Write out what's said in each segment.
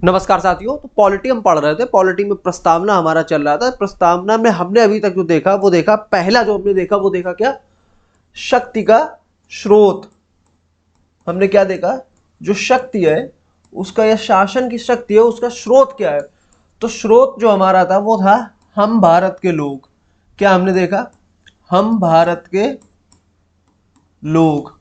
नमस्कार साथियों। तो पॉलिटी हम पढ़ रहे थे। पॉलिटी में प्रस्तावना हमारा चल रहा था। प्रस्तावना में हमने अभी तक जो देखा वो देखा, पहला जो हमने देखा वो देखा क्या, शक्ति का स्रोत। हमने क्या देखा, जो शक्ति है उसका या शासन की शक्ति है उसका स्रोत क्या है। तो स्रोत जो हमारा था वो था हम भारत के लोग। क्या हमने देखा, हम भारत के लोग।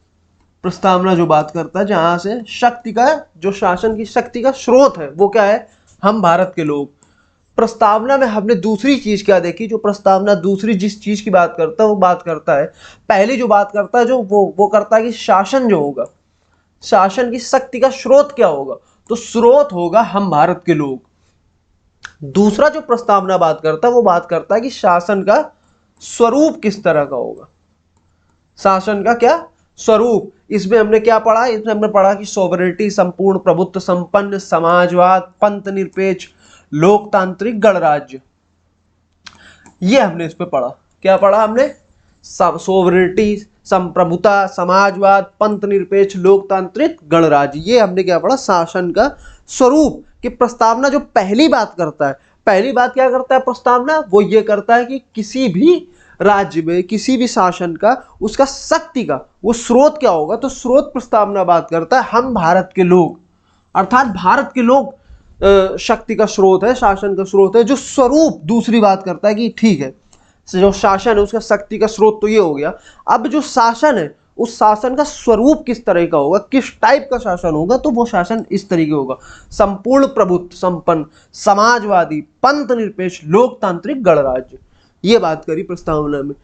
प्रस्तावना जो बात करता है जहां से शक्ति का, जो शासन की शक्ति का स्रोत है वो क्या है, हम भारत के लोग। प्रस्तावना में हमने दूसरी चीज क्या देखी, जो प्रस्तावना दूसरी जिस चीज की बात करता है वो बात करता है, पहली जो बात करता है जो वो करता है कि शासन जो होगा, शासन की शक्ति का स्रोत क्या होगा, तो स्रोत होगा हम भारत के लोग। दूसरा जो प्रस्तावना बात करता है वो बात करता है कि शासन का स्वरूप किस तरह का होगा, शासन का क्या स्वरूप। इसमें हमने क्या पढ़ा, इसमें हमने पढ़ा कि सोवरेनिटी, संपूर्ण प्रभुत्व संपन्न, समाजवाद, पंथ निरपेक्ष, लोकतांत्रिक, गणराज्य। ये हमने इस पे पढ़ा। क्या पढ़ा हमने, सोवरेनिटी, संप्रभुता, समाजवाद, पंथ निरपेक्ष, लोकतांत्रिक, गणराज्य। ये हमने क्या पढ़ा, शासन का स्वरूप। कि प्रस्तावना जो पहली बात करता है, पहली बात क्या करता है प्रस्तावना, वो ये करता है कि किसी भी राज्य में किसी भी शासन का उसका शक्ति का वो स्रोत क्या होगा। तो स्रोत प्रस्तावना बात करता है हम भारत के लोग, अर्थात भारत के लोग शक्ति का स्रोत है, शासन का स्रोत है। जो स्वरूप दूसरी बात करता है कि ठीक है, जो शासन है उसका शक्ति का स्रोत तो ये हो गया। अब जो शासन है उस शासन का स्वरूप किस तरह का होगा, किस टाइप का शासन होगा, तो वो शासन इस तरीके होगा, संपूर्ण प्रभुत्व संपन्न, समाजवादी, पंथ निरपेक्ष, लोकतांत्रिक, गणराज्य। ये बात करी प्रस्तावना में।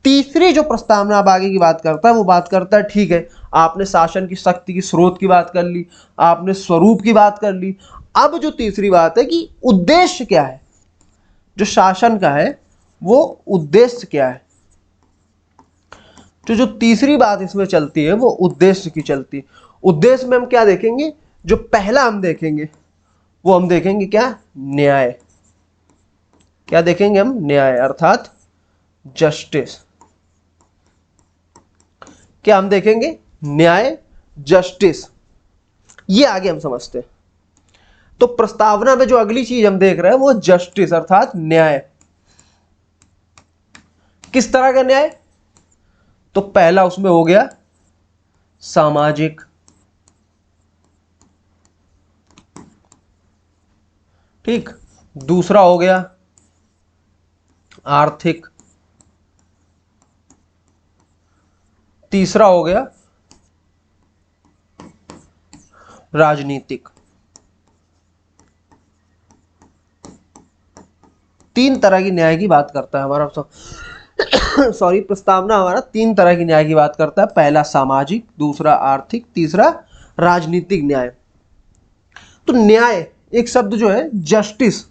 तीसरी जो प्रस्तावना अब आगे की बात करता है वो बात करता है ठीक है, आपने शासन की शक्ति की स्रोत की बात कर ली, आपने स्वरूप की बात कर ली। अब जो तीसरी बात है कि उद्देश्य क्या है, जो शासन का है वो उद्देश्य क्या है। जो तीसरी बात इसमें चलती है वो उद्देश्य की चलती है। उद्देश्य में हम क्या देखेंगे, जो पहला हम देखेंगे वो हम देखेंगे क्या, न्याय। क्या देखेंगे हम, न्याय अर्थात जस्टिस। क्या हम देखेंगे, न्याय, जस्टिस। ये आगे हम समझते हैं। तो प्रस्तावना में जो अगली चीज हम देख रहे हैं वो जस्टिस अर्थात न्याय। किस तरह का न्याय, तो पहला उसमें हो गया सामाजिक, ठीक, दूसरा हो गया आर्थिक, तीसरा हो गया राजनीतिक। तीन तरह की न्याय की बात करता है हमारा सॉरी, प्रस्तावना हमारा तीन तरह की न्याय की बात करता है। पहला सामाजिक, दूसरा आर्थिक, तीसरा राजनीतिक न्याय। तो न्याय एक शब्द जो है जस्टिस,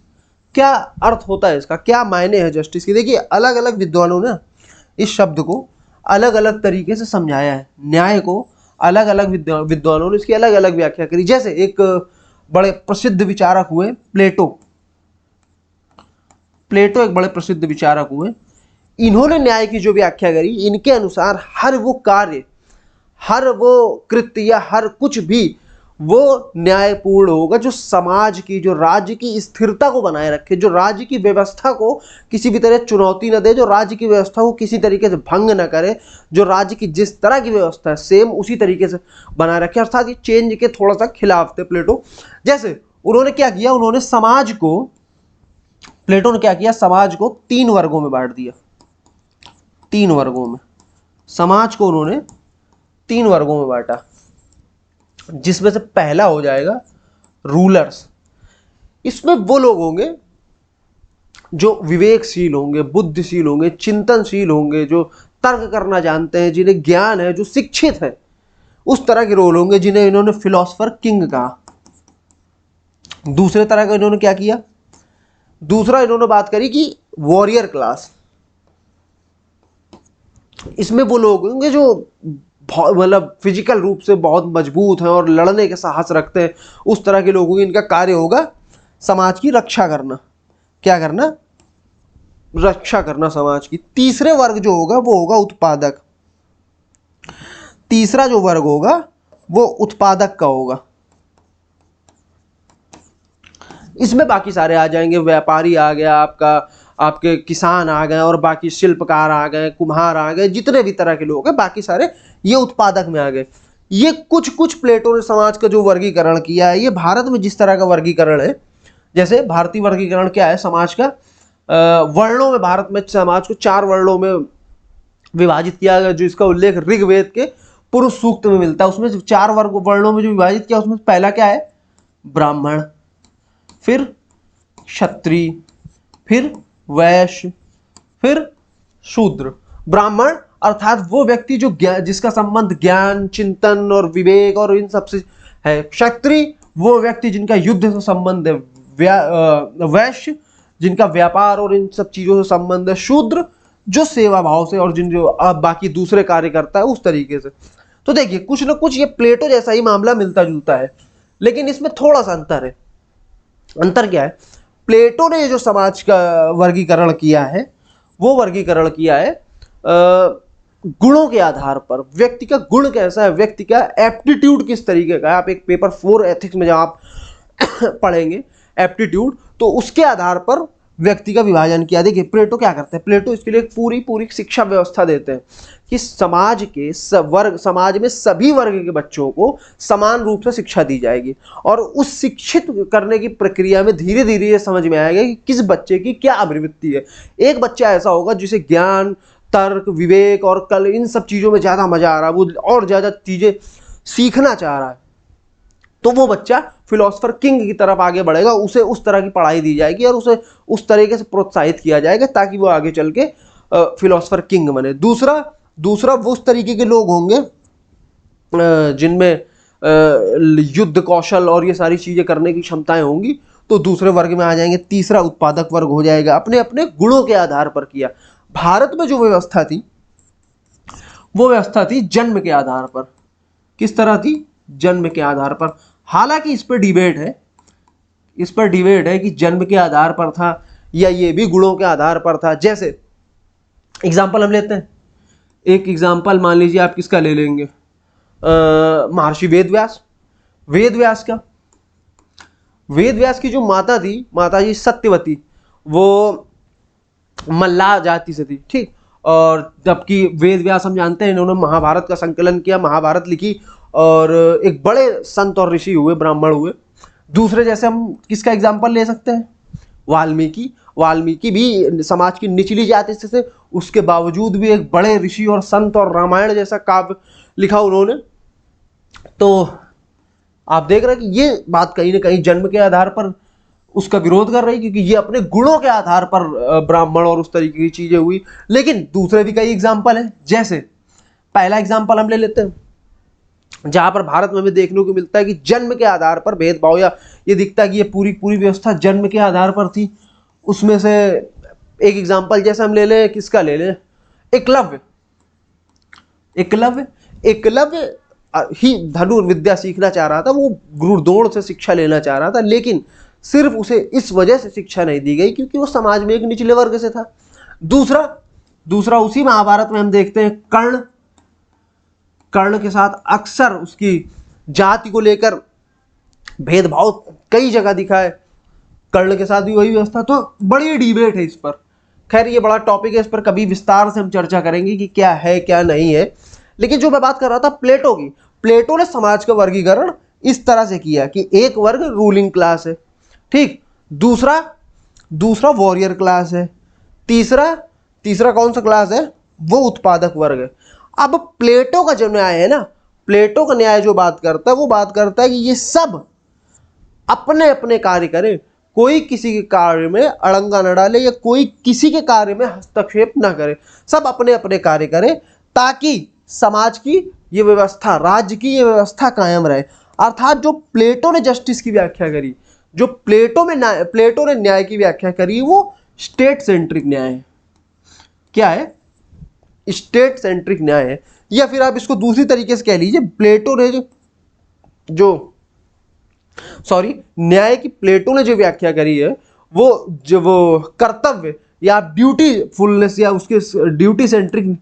क्या अर्थ होता है इसका, क्या मायने है जस्टिस की। देखिए अलग अलग विद्वानों ने इस शब्द को अलग अलग तरीके से समझाया है। न्याय को अलग अलग विद्वानों ने इसकी अलग अलग व्याख्या करी। जैसे एक बड़े प्रसिद्ध विचारक हुए प्लेटो। प्लेटो एक बड़े प्रसिद्ध विचारक हुए। इन्होंने न्याय की जो व्याख्या करी, इनके अनुसार हर वो कार्य, हर वो कृत्य या हर कुछ भी वो न्यायपूर्ण होगा जो समाज की, जो राज्य की स्थिरता को बनाए रखे, जो राज्य की व्यवस्था को किसी भी तरह चुनौती न दे, जो राज्य की व्यवस्था को किसी तरीके से भंग न करे, जो राज्य की जिस तरह की व्यवस्था है सेम उसी तरीके से बनाए रखे, अर्थात ये चेंज के थोड़ा सा खिलाफ थे प्लेटो। जैसे उन्होंने क्या किया, उन्होंने समाज को, प्लेटो ने क्या किया, समाज को तीन वर्गों में बांट दिया। तीन वर्गों में समाज को उन्होंने तीन वर्गों में बांटा, जिसमें से पहला हो जाएगा रूलर्स। इसमें वो लोग होंगे जो विवेकशील होंगे, बुद्धिशील होंगे, चिंतनशील होंगे, जो तर्क करना जानते हैं, जिन्हें ज्ञान है, जो शिक्षित है, उस तरह के रोल होंगे जिन्हें इन्होंने फिलोसफर किंग कहा। दूसरे तरह का इन्होंने क्या किया, दूसरा इन्होंने बात करी कि वॉरियर क्लास। इसमें वो लोग होंगे जो मतलब फिजिकल रूप से बहुत मजबूत हैं और लड़ने के साहस रखते हैं, उस तरह के लोगों की इनका कार्य होगा समाज की रक्षा करना। क्या करना, रक्षा करना समाज की। तीसरे वर्ग जो होगा वो होगा उत्पादक। तीसरा जो वर्ग होगा वो उत्पादक का होगा। इसमें बाकी सारे आ जाएंगे, व्यापारी आ गया आपका, आपके किसान आ गए, और बाकी शिल्पकार आ गए, कुम्हार आ गए, जितने भी तरह के लोग हैं बाकी सारे ये उत्पादक में आ गए। ये कुछ कुछ प्लेटो ने समाज का जो वर्गीकरण किया है, ये भारत में जिस तरह का वर्गीकरण है, जैसे भारतीय वर्गीकरण क्या है समाज का, वर्णों में भारत में समाज को 4 वर्णों में विभाजित किया गया, जो इसका उल्लेख ऋग्वेद के पुरुष सूक्त में मिलता है। उसमें 4 वर्णों में जो विभाजित किया, उसमें पहला क्या है, ब्राह्मण, फिर क्षत्रिय, फिर वैश्य, फिर शूद्र। ब्राह्मण अर्थात वो व्यक्ति जो जिसका संबंध ज्ञान, चिंतन और विवेक और इन सब से है। क्षत्रिय वो व्यक्ति जिनका युद्ध से संबंध है। वैश्य जिनका व्यापार और इन सब चीजों से संबंध है। शूद्र जो सेवा भाव से और जिन जो बाकी दूसरे कार्य करता है उस तरीके से। तो देखिए कुछ ना कुछ ये प्लेटो जैसा ही मामला मिलता जुलता है, लेकिन इसमें थोड़ा सा अंतर है। अंतर क्या है, प्लेटो ने जो समाज का वर्गीकरण किया है, वो वर्गीकरण किया है गुणों के आधार पर। व्यक्ति का गुण कैसा है, व्यक्ति का एप्टीट्यूड किस तरीके का है। आप एक पेपर 4 एथिक्स में जब आप पढ़ेंगे एप्टीट्यूड, तो उसके आधार पर व्यक्ति का विभाजन किया। देखिए प्लेटो क्या करते हैं, प्लेटो इसके लिए पूरी पूरी शिक्षा व्यवस्था देते हैं कि समाज के समाज में सभी वर्ग के बच्चों को समान रूप से शिक्षा दी जाएगी, और उस शिक्षित करने की प्रक्रिया में धीरे धीरे ये समझ में आएगा कि किस बच्चे की क्या अभिवृत्ति है। एक बच्चा ऐसा होगा जिसे ज्ञान, तर्क, विवेक और कल इन सब चीज़ों में ज़्यादा मजा आ रहा है, वो और ज़्यादा चीज़ें सीखना चाह रहा है, तो वो बच्चा फिलोसफर किंग की तरफ आगे बढ़ेगा। उसे उस तरह की पढ़ाई दी जाएगी और उसे उस तरीके से प्रोत्साहित किया जाएगा ताकि वो आगे चल के फिलोसफर किंग बने। दूसरा वो उस तरीके के लोग होंगे जिनमें युद्ध कौशल और ये सारी चीज़ें करने की क्षमताएं होंगी, तो दूसरे वर्ग में आ जाएंगे। तीसरा उत्पादक वर्ग हो जाएगा, अपने अपने गुणों के आधार पर किया। भारत में जो व्यवस्था थी वो व्यवस्था थी जन्म के आधार पर। किस तरह थी, जन्म के आधार पर। हालांकि इस पर डिबेट है कि जन्म के आधार पर था या ये भी गुणों के आधार पर था। जैसे एग्जाम्पल हम लेते हैं, एक एग्जाम्पल मान लीजिए आप किसका ले लेंगे, महर्षि वेद व्यास की जो माता थी, माताजी सत्यवती, वो मल्लाह जाति से थी, ठीक। और जबकि वेद व्यास हम जानते हैं इन्होंने महाभारत का संकलन किया, महाभारत लिखी, और एक बड़े संत और ऋषि हुए, ब्राह्मण हुए। दूसरे जैसे हम किसका एग्जाम्पल ले सकते हैं, वाल्मीकि भी समाज की निचली जाति से थे, उसके बावजूद भी एक बड़े ऋषि और संत, और रामायण जैसा काव्य लिखा उन्होंने। तो आप देख रहे हैं कि ये बात कहीं ना कहीं जन्म के आधार पर उसका विरोध कर रही, क्योंकि ये अपने गुणों के आधार पर ब्राह्मण और उस तरीके की चीजें हुई। लेकिन दूसरे भी कई एग्जाम्पल हैं। जैसे पहला एग्जाम्पल हम ले लेते हैं, जहां पर भारत में हमें देखने को मिलता है कि जन्म के आधार पर भेदभाव, या ये दिखता है कि ये पूरी पूरी व्यवस्था जन्म के आधार पर थी। उसमें से एक एग्जाम्पल जैसे हम ले लें, किसका ले लें, एकलव्य ही धनुर्विद्या सीखना चाह रहा था, वो गुरुद्रोण से शिक्षा लेना चाह रहा था, लेकिन सिर्फ उसे इस वजह से शिक्षा नहीं दी गई क्योंकि वो समाज में एक निचले वर्ग से था। दूसरा उसी महाभारत में हम देखते हैं कर्ण के साथ अक्सर उसकी जाति को लेकर भेदभाव कई जगह दिखा है। कर्ण के साथ भी वही व्यवस्था। तो बड़ी डिबेट है इस पर। खैर ये बड़ा टॉपिक है, इस पर कभी विस्तार से हम चर्चा करेंगे कि क्या है क्या नहीं है। लेकिन जो मैं बात कर रहा था प्लेटो की, प्लेटो ने समाज का वर्गीकरण इस तरह से किया कि एक वर्ग रूलिंग क्लास है, ठीक, दूसरा वॉरियर क्लास है, तीसरा कौन सा क्लास है, वो उत्पादक वर्ग है। अब प्लेटो का जो न्याय है ना, प्लेटो का न्याय जो बात करता है वो बात करता है कि ये सब अपने अपने कार्य करें, कोई किसी के कार्य में अड़ंगा न डाले या कोई किसी के कार्य में हस्तक्षेप न करे, सब अपने अपने कार्य करें ताकि समाज की ये व्यवस्था, राज्य की ये व्यवस्था कायम रहे। अर्थात जो प्लेटो ने जस्टिस की व्याख्या करी, जो प्लेटो ने न्याय की व्याख्या करी, वो स्टेट सेंट्रिक न्याय है। क्या है, स्टेट सेंट्रिक न्याय है। या फिर आप इसको दूसरी तरीके से कह लीजिए, प्लेटो ने न्याय की प्लेटो ने जो व्याख्या करी है वो कर्तव्य या ड्यूटीफुलनेस या उसके ड्यूटी सेंट्रिक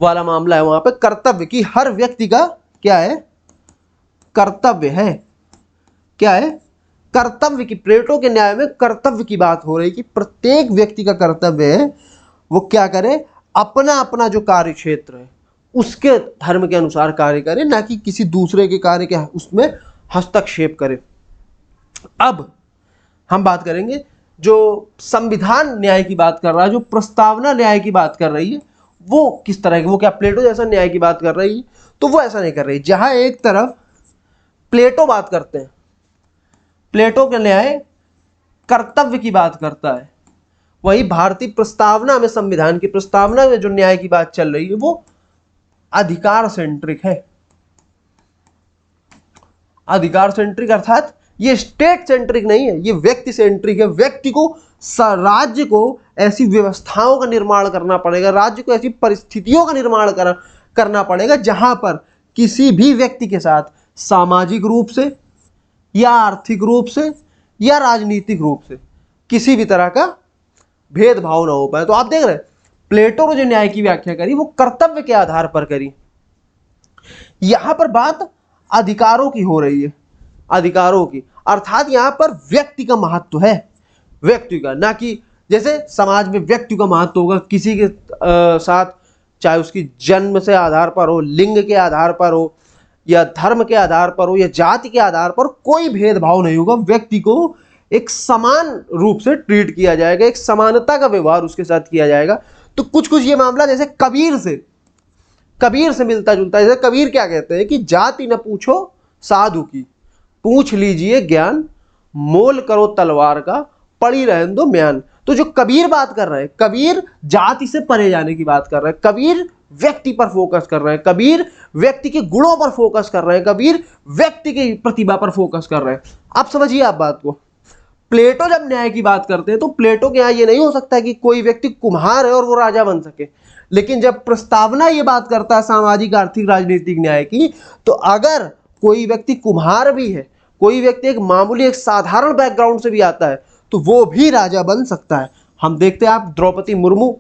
वाला मामला है। वहां पे कर्तव्य की हर व्यक्ति का क्या है, कर्तव्य है, क्या है, कर्तव्य की, प्लेटो के न्याय में कर्तव्य की बात हो रही कि प्रत्येक व्यक्ति का कर्तव्य है वो क्या करे, अपना अपना जो कार्य क्षेत्र है उसके धर्म के अनुसार कार्य करे, ना कि किसी दूसरे के कार्य के उसमें हस्तक्षेप करे। अब हम बात करेंगे जो संविधान न्याय की बात कर रहा है, जो प्रस्तावना न्याय की बात कर रही है, वो किस तरह की, वो क्या प्लेटो जैसा न्याय की बात कर रही है? तो वो ऐसा नहीं कर रही। जहां एक तरफ प्लेटो बात करते हैं, प्लेटो का न्याय कर्तव्य की बात करता है, वही भारतीय प्रस्तावना में, संविधान की प्रस्तावना में जो न्याय की बात चल रही है वो अधिकार सेंट्रिक है। अधिकार सेंट्रिक अर्थात ये स्टेट सेंट्रिक नहीं है, ये व्यक्ति सेंट्रिक है। व्यक्ति को, राज्य को ऐसी व्यवस्थाओं का निर्माण करना पड़ेगा, राज्य को ऐसी परिस्थितियों का निर्माण करना पड़ेगा जहां पर किसी भी व्यक्ति के साथ सामाजिक रूप से या आर्थिक रूप से या राजनीतिक रूप से किसी भी तरह का भेदभाव ना हो पाए। तो आप देख रहे हैं प्लेटो ने जो न्याय की व्याख्या करी वो कर्तव्य के आधार पर करी। यहां पर बात अधिकारों की हो रही है, अधिकारों की, अर्थात यहां पर व्यक्ति का महत्व है, व्यक्ति का, ना कि जैसे समाज में व्यक्ति का महत्व होगा किसी के साथ, चाहे उसकी जन्म से आधार पर हो, लिंग के आधार पर हो, या धर्म के आधार पर हो, या जाति के आधार पर, कोई भेदभाव नहीं होगा। व्यक्ति को एक समान रूप से ट्रीट किया जाएगा, एक समानता का व्यवहार उसके साथ किया जाएगा। तो कुछ कुछ ये मामला जैसे कबीर से मिलता जुलता है। जैसे कबीर क्या कहते हैं कि जाति न पूछो साधु की, पूछ लीजिए ज्ञान, मोल करो तलवार का, पड़ी रहन दो म्यान। तो जो कबीर बात कर रहे हैं, कबीर जाति से परे जाने की बात कर रहे हैं, कबीर व्यक्ति पर फोकस कर रहे हैं, कबीर व्यक्ति के गुणों पर फोकस कर रहे हैं, कबीर व्यक्ति की प्रतिभा पर फोकस कर रहे हैं। आप समझिए आप बात को। प्लेटो जब न्याय की बात करते हैं तो प्लेटो के यहाँ ये नहीं हो सकता कि कोई व्यक्ति कुम्हार है और वो राजा बन सके, लेकिन जब प्रस्तावना ये बात करता है सामाजिक आर्थिक राजनीतिक न्याय की, तो अगर कोई व्यक्ति कुम्हार भी है, कोई व्यक्ति एक मामूली एक साधारण बैकग्राउंड से भी आता है, तो वो भी राजा बन सकता है। हम देखते हैं आप द्रौपदी मुर्मू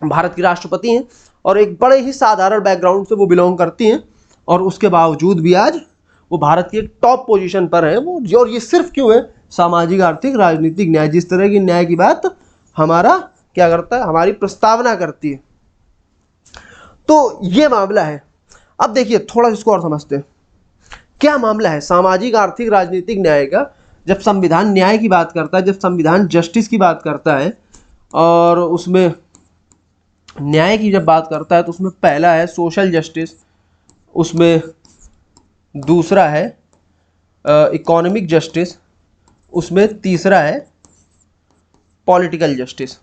भारत की राष्ट्रपति हैं और एक बड़े ही साधारण बैकग्राउंड से वो बिलोंग करती हैं, और उसके बावजूद भी आज वो भारत की एक टॉप पोजीशन पर है वो। और ये सिर्फ क्यों है? सामाजिक आर्थिक राजनीतिक न्याय, जिस तरह की न्याय की बात हमारा क्या करता है, हमारी प्रस्तावना करती है। तो ये मामला है। अब देखिए थोड़ा इसको और समझते हैं, क्या मामला है सामाजिक आर्थिक राजनीतिक न्याय का। जब संविधान न्याय की बात करता है, जब संविधान जस्टिस की बात करता है, और उसमें न्याय की जब बात करता है, तो उसमें पहला है सोशल जस्टिस, उसमें दूसरा है इकोनॉमिक जस्टिस, उसमें तीसरा है पॉलिटिकल जस्टिस।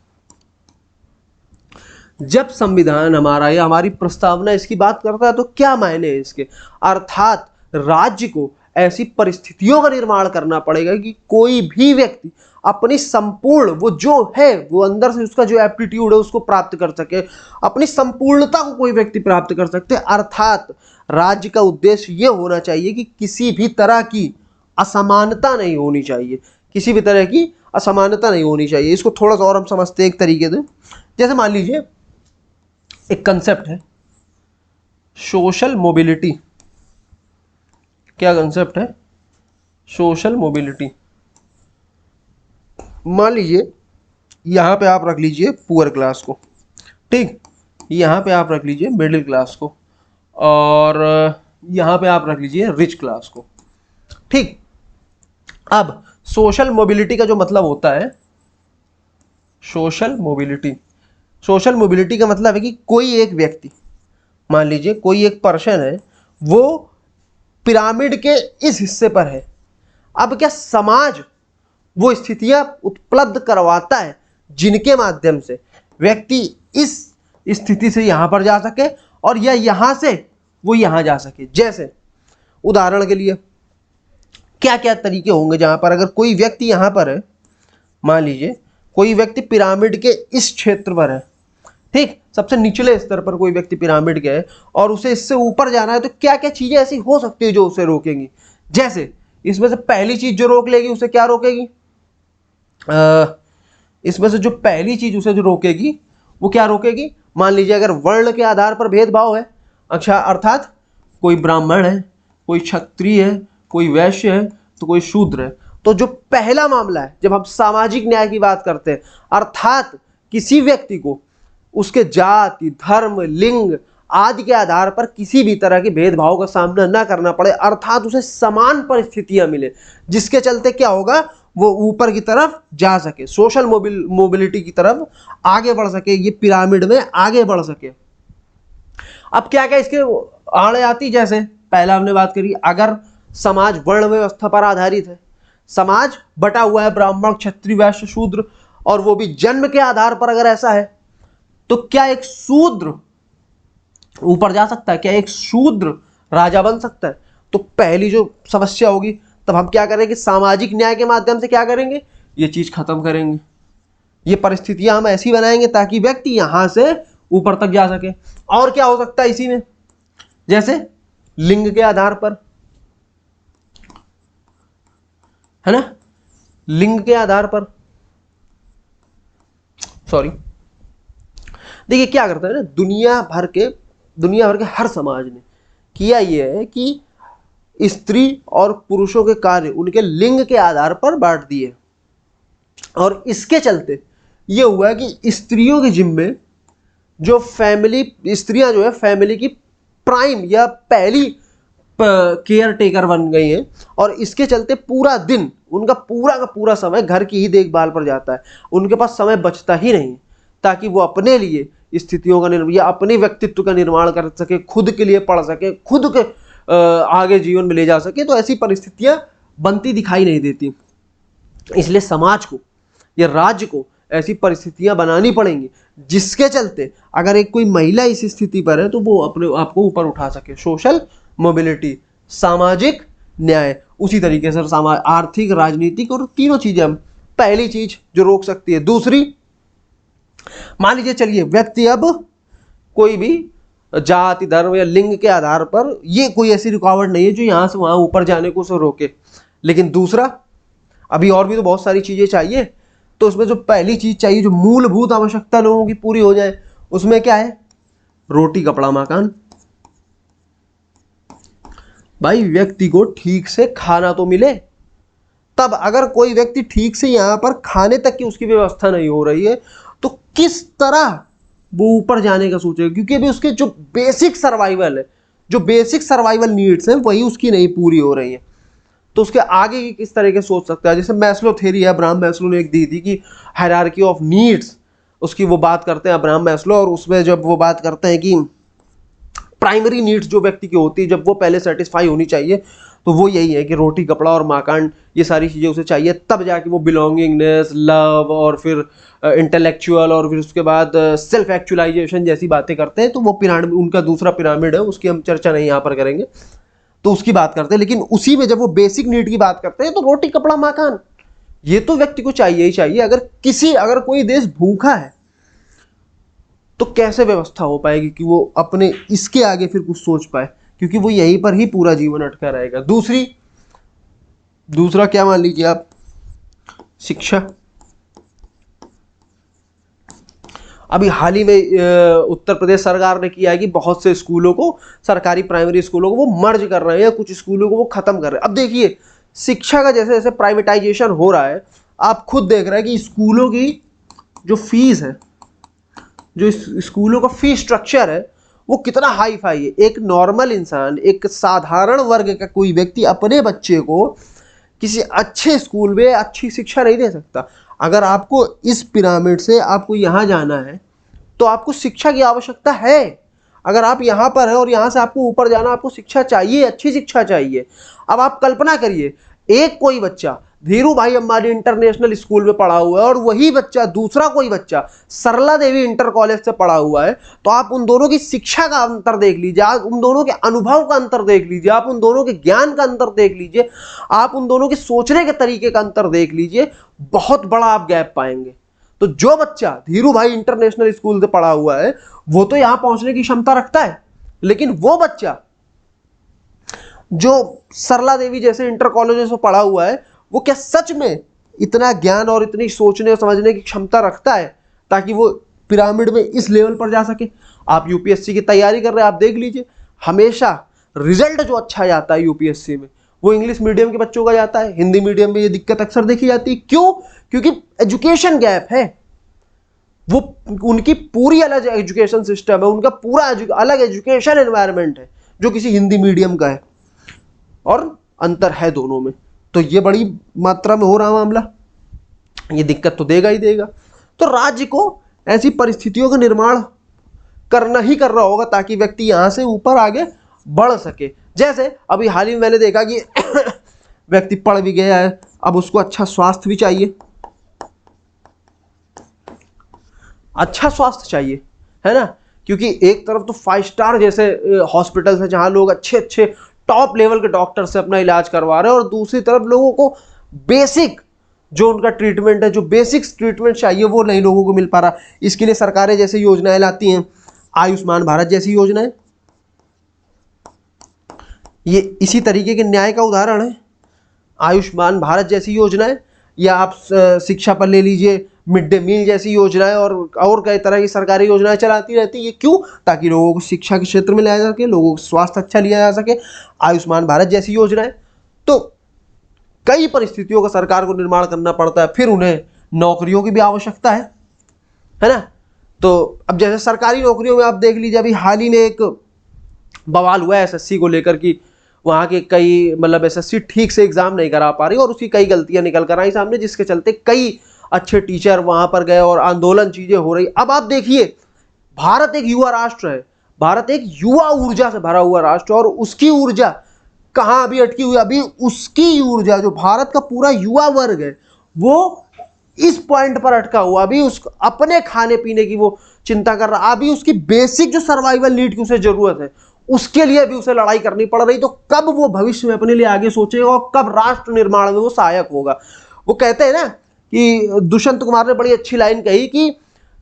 जब संविधान हमारा या हमारी प्रस्तावना इसकी बात करता है तो क्या मायने है इसके? अर्थात राज्य को ऐसी परिस्थितियों का निर्माण करना पड़ेगा कि कोई भी व्यक्ति अपनी संपूर्ण, वो जो है, वो अंदर से उसका जो एप्टीट्यूड है उसको प्राप्त कर सके, अपनी संपूर्णता को कोई व्यक्ति प्राप्त कर सकते। अर्थात राज्य का उद्देश्य ये होना चाहिए कि किसी भी तरह की असमानता नहीं होनी चाहिए, किसी भी तरह की असमानता नहीं होनी चाहिए। इसको थोड़ा सा और हम समझते हैं एक तरीके से। जैसे मान लीजिए एक कंसेप्ट है सोशल मोबिलिटी। क्या कंसेप्ट है? Social mobility. मान लीजिए यहां पे आप रख लीजिए पुअर क्लास को, ठीक, यहां पे आप रख लीजिए मिडिल क्लास को, और यहां पे आप रख लीजिए रिच क्लास को, ठीक। अब सोशल मोबिलिटी का जो मतलब होता है, सोशल मोबिलिटी का मतलब है कि कोई एक व्यक्ति, मान लीजिए कोई एक पर्सन है, वो पिरामिड के इस हिस्से पर है। अब क्या समाज वो स्थितियां उपलब्ध करवाता है जिनके माध्यम से व्यक्ति इस स्थिति से यहां पर जा सके और या यहां से वो यहां जा सके। जैसे उदाहरण के लिए क्या क्या तरीके होंगे जहां पर अगर कोई व्यक्ति यहां पर है, मान लीजिए कोई व्यक्ति पिरामिड के इस क्षेत्र पर है, ठीक, सबसे निचले स्तर पर कोई व्यक्ति पिरामिड के है और उसे इससे ऊपर जाना है, तो क्या क्या चीजें ऐसी हो सकती है जो उसे रोकेंगी? जैसे इसमें से पहली चीज जो रोक लेगी उसे क्या रोकेगी? इसमें से जो पहली चीज उसे जो रोकेगी वो क्या रोकेगी? मान लीजिए अगर वर्ण के आधार पर भेदभाव है, अच्छा, अर्थात कोई ब्राह्मण है, कोई क्षत्रिय है, कोई वैश्य है, तो कोई शूद्र है, तो जो पहला मामला है, जब हम सामाजिक न्याय की बात करते हैं, अर्थात किसी व्यक्ति को उसके जाति, धर्म, लिंग आदि के आधार पर किसी भी तरह के भेदभाव का सामना न करना पड़े, अर्थात उसे समान परिस्थितियां मिले, जिसके चलते क्या होगा, वो ऊपर की तरफ जा सके, सोशल मोबिलिटी की तरफ आगे बढ़ सके, ये पिरामिड में आगे बढ़ सके। अब क्या क्या इसके आड़े आती, जैसे पहला हमने बात करी, अगर समाज वर्ण व्यवस्था पर आधारित है, समाज बटा हुआ है ब्राह्मण, क्षत्रिय, वैश्य, शूद्र, और वो भी जन्म के आधार पर अगर ऐसा है, तो क्या एक शूद्र ऊपर जा सकता है? क्या एक शूद्र राजा बन सकता है? तो पहली जो समस्या होगी, तब हम क्या करेंगे, सामाजिक न्याय के माध्यम से क्या करेंगे, ये चीज खत्म करेंगे। ये परिस्थितियां हम ऐसी बनाएंगे ताकि व्यक्ति यहां से ऊपर तक जा सके। और क्या हो सकता है इसी में, जैसे लिंग के आधार पर, है ना, लिंग के आधार पर, सॉरी, देखिए क्या करता है ना, दुनिया भर के हर समाज ने किया यह है कि स्त्री और पुरुषों के कार्य उनके लिंग के आधार पर बांट दिए, और इसके चलते यह हुआ है कि स्त्रियों के जिम्मे जो स्त्रियां जो है फैमिली की प्राइम या पहली केयर टेकर बन गई हैं, और इसके चलते पूरा दिन उनका पूरा का पूरा समय घर की ही देखभाल पर जाता है, उनके पास समय बचता ही नहीं ताकि वो अपने लिए स्थितियों का निर्माण या अपने व्यक्तित्व का निर्माण कर सके, खुद के लिए पढ़ सके, खुद के आगे जीवन में ले जा सके। तो ऐसी परिस्थितियां बनती दिखाई नहीं देती, इसलिए समाज को या राज्य को ऐसी परिस्थितियां बनानी पड़ेंगी जिसके चलते अगर एक कोई महिला इस स्थिति पर है तो वो अपने आप को ऊपर उठा सके। सोशल मोबिलिटी, सामाजिक न्याय, उसी तरीके से आर्थिक, राजनीतिक, और तीनों चीजें हम पहली चीज जो रोक सकती है। दूसरी, मान लीजिए चलिए व्यक्ति अब कोई भी जाति, धर्म या लिंग के आधार पर ये कोई ऐसी रुकावट नहीं है जो यहां से वहां ऊपर जाने को उसे रोके, लेकिन दूसरा अभी और भी तो बहुत सारी चीजें चाहिए। तो उसमें जो पहली चीज चाहिए, जो मूलभूत आवश्यकता लोगों की पूरी हो जाए, उसमें क्या है, रोटी, कपड़ा, मकान। भाई व्यक्ति को ठीक से खाना तो मिले, तब अगर कोई व्यक्ति ठीक से यहां पर खाने तक की उसकी व्यवस्था नहीं हो रही है तो किस तरह वो ऊपर जाने का सोचेगा, क्योंकि अभी उसके जो बेसिक सर्वाइवल है, जो बेसिक सर्वाइवल नीड्स हैं वही उसकी नहीं पूरी हो रही है। तो उसके आगे की किस तरह के सोच सकता है। जैसे मैस्लो थ्योरी है, अब्राहम मैस्लो ने एक दी थी कि हायरार्की ऑफ नीड्स, उसकी वो बात करते हैं अब्राहम मैस्लो, और उसमें जब वो बात करते हैं कि प्राइमरी नीड्स जो व्यक्ति की होती है जब वो पहले सेटिस्फाई होनी चाहिए, तो वो यही है कि रोटी, कपड़ा और मकान, ये सारी चीज़ें उसे चाहिए, तब जाके वो बिलोंगिंगनेस, लव, और फिर इंटेलेक्चुअल, और फिर उसके बाद सेल्फ एक्चुअलाइजेशन जैसी बातें करते हैं। तो वो पिरामिड, उनका दूसरा पिरामिड है, उसकी हम चर्चा नहीं यहाँ पर करेंगे, तो उसकी बात करते हैं। लेकिन उसी में जब वो बेसिक नीड की बात करते हैं तो रोटी, कपड़ा, मकान ये तो व्यक्ति को चाहिए ही चाहिए। अगर कोई देश भूखा है तो कैसे व्यवस्था हो पाएगी कि वो अपने इसके आगे फिर कुछ सोच पाए, क्योंकि वो यहीं पर ही पूरा जीवन अटका रहेगा। दूसरा क्या मान लीजिए आप, शिक्षा। अभी हाल ही में उत्तर प्रदेश सरकार ने किया है कि बहुत से स्कूलों को, सरकारी प्राइमरी स्कूलों को वो मर्ज कर रहे हैं, या कुछ स्कूलों को वो खत्म कर रहे हैं। अब देखिए शिक्षा का जैसे जैसे प्राइवेटाइजेशन हो रहा है, आप खुद देख रहे हैं कि स्कूलों की जो फीस है, जो स्कूलों का फीस स्ट्रक्चर है वो कितना हाई फाई है। एक नॉर्मल इंसान, एक साधारण वर्ग का कोई व्यक्ति अपने बच्चे को किसी अच्छे स्कूल में अच्छी शिक्षा नहीं दे सकता। अगर आपको इस पिरामिड से आपको यहाँ जाना है तो आपको शिक्षा की आवश्यकता है। अगर आप यहाँ पर हैं और यहाँ से आपको ऊपर जाना, आपको शिक्षा चाहिए, अच्छी शिक्षा चाहिए। अब आप कल्पना करिए, एक कोई बच्चा धीरू भाई अंबानी इंटरनेशनल स्कूल में पढ़ा हुआ है और वही बच्चा, दूसरा कोई बच्चा सरला देवी इंटर कॉलेज से पढ़ा हुआ है, तो आप उन दोनों की शिक्षा का अंतर देख लीजिए, आप उन दोनों के अनुभव का अंतर देख लीजिए, आप उन दोनों के ज्ञान का अंतर देख लीजिए, आप उन दोनों के सोचने के तरीके का अंतर देख लीजिए, बहुत बड़ा आप गैप पाएंगे। तो जो बच्चा धीरू भाई इंटरनेशनल स्कूल से पढ़ा हुआ है वो तो यहां पहुंचने की क्षमता रखता है, लेकिन वो बच्चा जो सरला देवी जैसे इंटर कॉलेज से पढ़ा हुआ है वो क्या सच में इतना ज्ञान और इतनी सोचने और समझने की क्षमता रखता है ताकि वो पिरामिड में इस लेवल पर जा सके। आप यूपीएससी की तैयारी कर रहे हैं, आप देख लीजिए, हमेशा रिजल्ट जो अच्छा जाता है यूपीएससी में वो इंग्लिश मीडियम के बच्चों का जाता है, हिंदी मीडियम में ये दिक्कत अक्सर देखी जाती है। क्यों? क्योंकि एजुकेशन गैप है। वो उनकी पूरी अलग एजुकेशन सिस्टम है, उनका पूरा अलग एजुकेशन एनवायरनमेंट है जो किसी हिंदी मीडियम का है, और अंतर है दोनों में। तो ये बड़ी मात्रा में हो रहा मामला, ये दिक्कत तो देगा ही देगा। तो राज्य को ऐसी परिस्थितियों का निर्माण करना ही कर रहा होगा ताकि व्यक्ति यहां से ऊपर आगे बढ़ सके। जैसे अभी हाल ही में मैंने देखा कि व्यक्ति पढ़ भी गया है, अब उसको अच्छा स्वास्थ्य भी चाहिए, अच्छा स्वास्थ्य चाहिए, है ना। क्योंकि एक तरफ तो 5 स्टार जैसे हॉस्पिटल्स हैं जहां लोग अच्छे अच्छे टॉप लेवल के डॉक्टर से अपना इलाज करवा रहे हैं, और दूसरी तरफ लोगों को बेसिक जो उनका ट्रीटमेंट है, जो बेसिक ट्रीटमेंट चाहिए, वो नहीं लोगों को मिल पा रहा। इसके लिए सरकारें जैसे योजनाएं लाती हैं, आयुष्मान भारत जैसी योजनाएं, ये इसी तरीके के न्याय का उदाहरण है। आयुष्मान भारत जैसी योजनाएं, या आप शिक्षा पर ले लीजिए, मिड डे मील जैसी योजनाएं, और कई तरह की सरकारी योजनाएं चलाती रहती है। क्यों? ताकि लोगों को शिक्षा के क्षेत्र में लाया जा सके, लोगों को स्वास्थ्य अच्छा लिया जा सके। आयुष्मान भारत जैसी योजनाएं, तो कई परिस्थितियों का सरकार को निर्माण करना पड़ता है, फिर उन्हें नौकरियों की भी आवश्यकता है ना। तो अब जैसे सरकारी नौकरियों में आप देख लीजिए, अभी हाल ही में एक बवाल हुआ है एसएससी को लेकर कि वहाँ के कई मतलब एसएससी ठीक से एग्जाम नहीं करा पा रही और उसकी कई गलतियां निकल कर आई सामने, जिसके चलते कई अच्छे टीचर वहां पर गए और आंदोलन चीजें हो रही। अब आप देखिए, भारत एक युवा राष्ट्र है, भारत एक युवा ऊर्जा से भरा हुआ राष्ट्र, और उसकी ऊर्जा कहाँ अभी अटकी हुई? अभी उसकी ऊर्जा, जो भारत का पूरा युवा वर्ग है, वो इस पॉइंट पर अटका हुआ। अभी उस अपने खाने पीने की वो चिंता कर रहा, अभी उसकी बेसिक जो सर्वाइवल नीड की उसे जरूरत है, उसके लिए भी उसे लड़ाई करनी पड़ रही। तो कब वो भविष्य में अपने लिए आगे सोचेगा और कब राष्ट्र निर्माण में वो सहायक होगा? वो कहते हैं ना कि दुष्यंत कुमार ने बड़ी अच्छी लाइन कही कि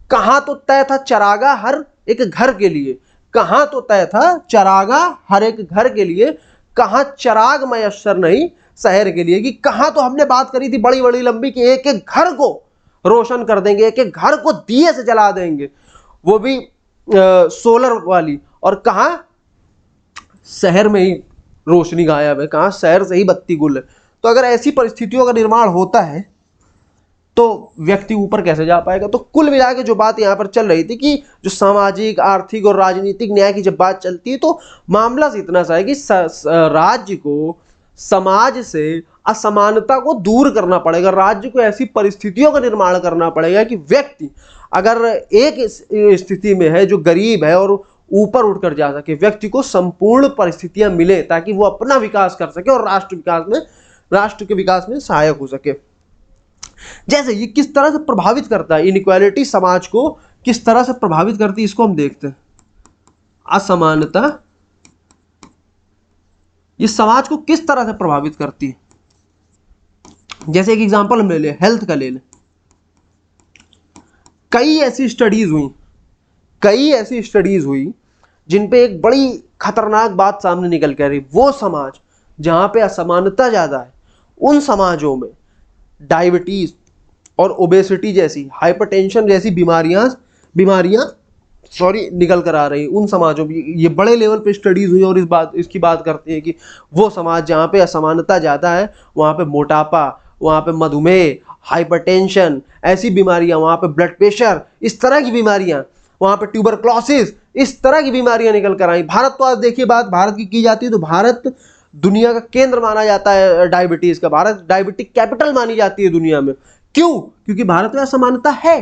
कहां तो तय था चरागा हर एक घर के लिए, कहां तो तय था चरागा हर एक घर के लिए, कहां चराग मयस्सर नहीं शहर के लिए। कि कहां तो हमने बात करी थी बड़ी बड़ी लंबी कि एक एक घर को रोशन कर देंगे, एक एक घर को दिए से जला देंगे, वो भी सोलर वाली, और कहां शहर में ही रोशनी गायब है, कहां शहर से ही बत्ती गुल है। तो अगर ऐसी परिस्थितियों का निर्माण होता है तो व्यक्ति ऊपर कैसे जा पाएगा? तो कुल मिला के जो बात यहां पर चल रही थी कि जो सामाजिक, आर्थिक और राजनीतिक न्याय की जब बात चलती है तो मामला इतना सा है कि राज्य को समाज से असमानता को दूर करना पड़ेगा, राज्य को ऐसी परिस्थितियों का निर्माण करना पड़ेगा कि व्यक्ति अगर एक स्थिति में है जो गरीब है और ऊपर उठकर जा सके, व्यक्ति को संपूर्ण परिस्थितियां मिले ताकि वो अपना विकास कर सके और राष्ट्र के विकास में सहायक हो सके। जैसे ये किस तरह से प्रभावित करता है, इनइक्वालिटी समाज को किस तरह से प्रभावित करती है, इसको हम देखते हैं। असमानता ये समाज को किस तरह से प्रभावित करती है? जैसे एक एग्जांपल हम ले लें, हेल्थ का ले लें। कई ऐसी स्टडीज हुई जिन पे एक बड़ी खतरनाक बात सामने निकल कर रही। वो समाज जहां पे असमानता ज्यादा है, उन समाजों में डायबिटीज और ओबेसिटी जैसी, हाइपरटेंशन जैसी बीमारियां निकल कर आ रही। उन समाजों में ये बड़े लेवल पे स्टडीज हुई और इसकी बात करते हैं कि वो समाज जहाँ पे असमानता ज़्यादा है, वहाँ पे मोटापा, वहाँ पे मधुमेह, हाइपरटेंशन ऐसी बीमारियां, वहाँ पे ब्लड प्रेशर, इस तरह की बीमारियां, वहाँ पे ट्यूबरक्लोसिस, इस तरह की बीमारियां निकल कर आई। भारत तो आज देखिए बात भारत की जाती है तो भारत दुनिया का केंद्र माना जाता है डायबिटीज का, भारत डायबिटिक कैपिटल मानी जाती है दुनिया में। क्यों? क्योंकि भारत में असमानता है,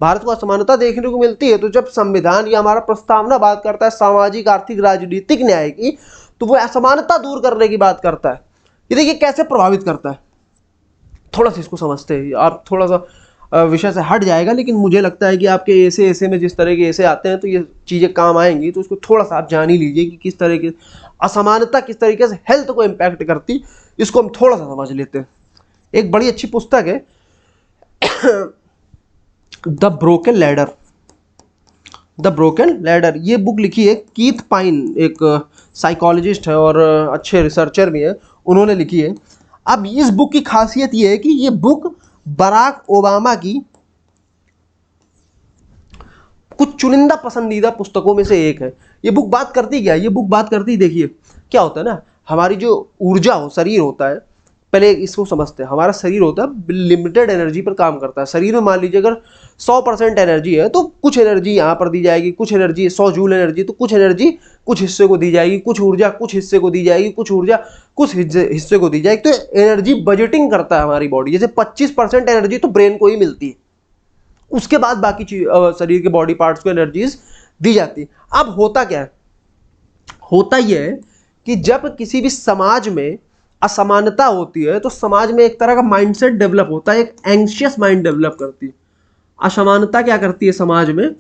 भारत को असमानता देखने को मिलती है। तो जब संविधान या हमारा प्रस्तावना बात करता है सामाजिक, आर्थिक, राजनीतिक न्याय की, तो वो असमानता दूर करने की बात करता है। ये देखिए कैसे प्रभावित करता है, थोड़ा सा इसको समझते हैं। आप थोड़ा सा विषय से हट जाएगा, लेकिन मुझे लगता है कि आपके ऐसे में जिस तरह के ऐसे आते हैं तो ये चीज़ें काम आएंगी। तो उसको थोड़ा सा आप जान ही लीजिए कि किस तरह की असमानता किस तरीके से हेल्थ को इम्पैक्ट करती, इसको हम थोड़ा सा समझ लेते हैं। एक बड़ी अच्छी पुस्तक है द ब्रोकन लैडर। ये बुक लिखी है कीथ पाइन, एक साइकोलॉजिस्ट है और अच्छे रिसर्चर भी है, उन्होंने लिखी है। अब इस बुक की खासियत ये है कि ये बुक बराक ओबामा की कुछ चुनिंदा पसंदीदा पुस्तकों में से एक है। ये बुक बात करती क्या है? ये बुक बात करती, देखिए क्या होता है ना, हमारी जो ऊर्जा हो, शरीर होता है, पहले इसको समझते हैं। हमारा शरीर होता है लिमिटेड एनर्जी पर काम करता है। शरीर में मान लीजिए अगर 100% एनर्जी है तो कुछ एनर्जी यहाँ पर दी जाएगी, कुछ एनर्जी 100 जूल एनर्जी तो कुछ एनर्जी कुछ हिस्से को दी जाएगी, कुछ ऊर्जा कुछ हिस्से को दी जाएगी, कुछ ऊर्जा कुछ हिस्से को दी जाएगी। तो एनर्जी बजटिंग करता है हमारी बॉडी। जैसे 25% एनर्जी तो ब्रेन को ही मिलती है, उसके बाद बाकी शरीर के बॉडी पार्ट्स को एनर्जीज दी जाती है। अब होता क्या है, होता यह है कि जब किसी भी समाज में असमानता होती है तो समाज में एक तरह का माइंडसेट डेवलप होता है, एक एंग्शियस माइंड डेवलप करती है। असमानता क्या करती है समाज में,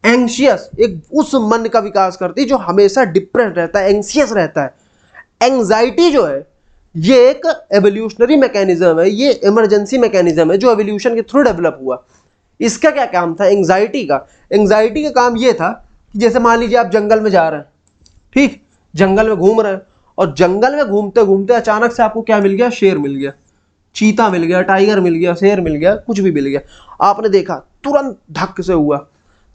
एंग्शियस, एक उस मन का विकास करती है जो हमेशा डिप्रेस रहता है, एंग्शियस रहता है। एंग्जाइटी जो है ये एक एवोल्यूशनरी मैकेनिज्म है, ये इमरजेंसी मैकेनिज्म है जो एवोल्यूशन के थ्रू डेवलप हुआ। इसका क्या काम था एंग्जाइटी का? एंग्जाइटी का काम ये था कि जैसे मान लीजिए आप जंगल में जा रहे हैं, ठीक, जंगल में घूम रहे हैं और जंगल में घूमते घूमते अचानक से आपको क्या मिल गया, शेर मिल गया, चीता मिल गया, टाइगर मिल गया, शेर मिल गया, कुछ भी मिल गया। आपने देखा, तुरंत धक्के से हुआ,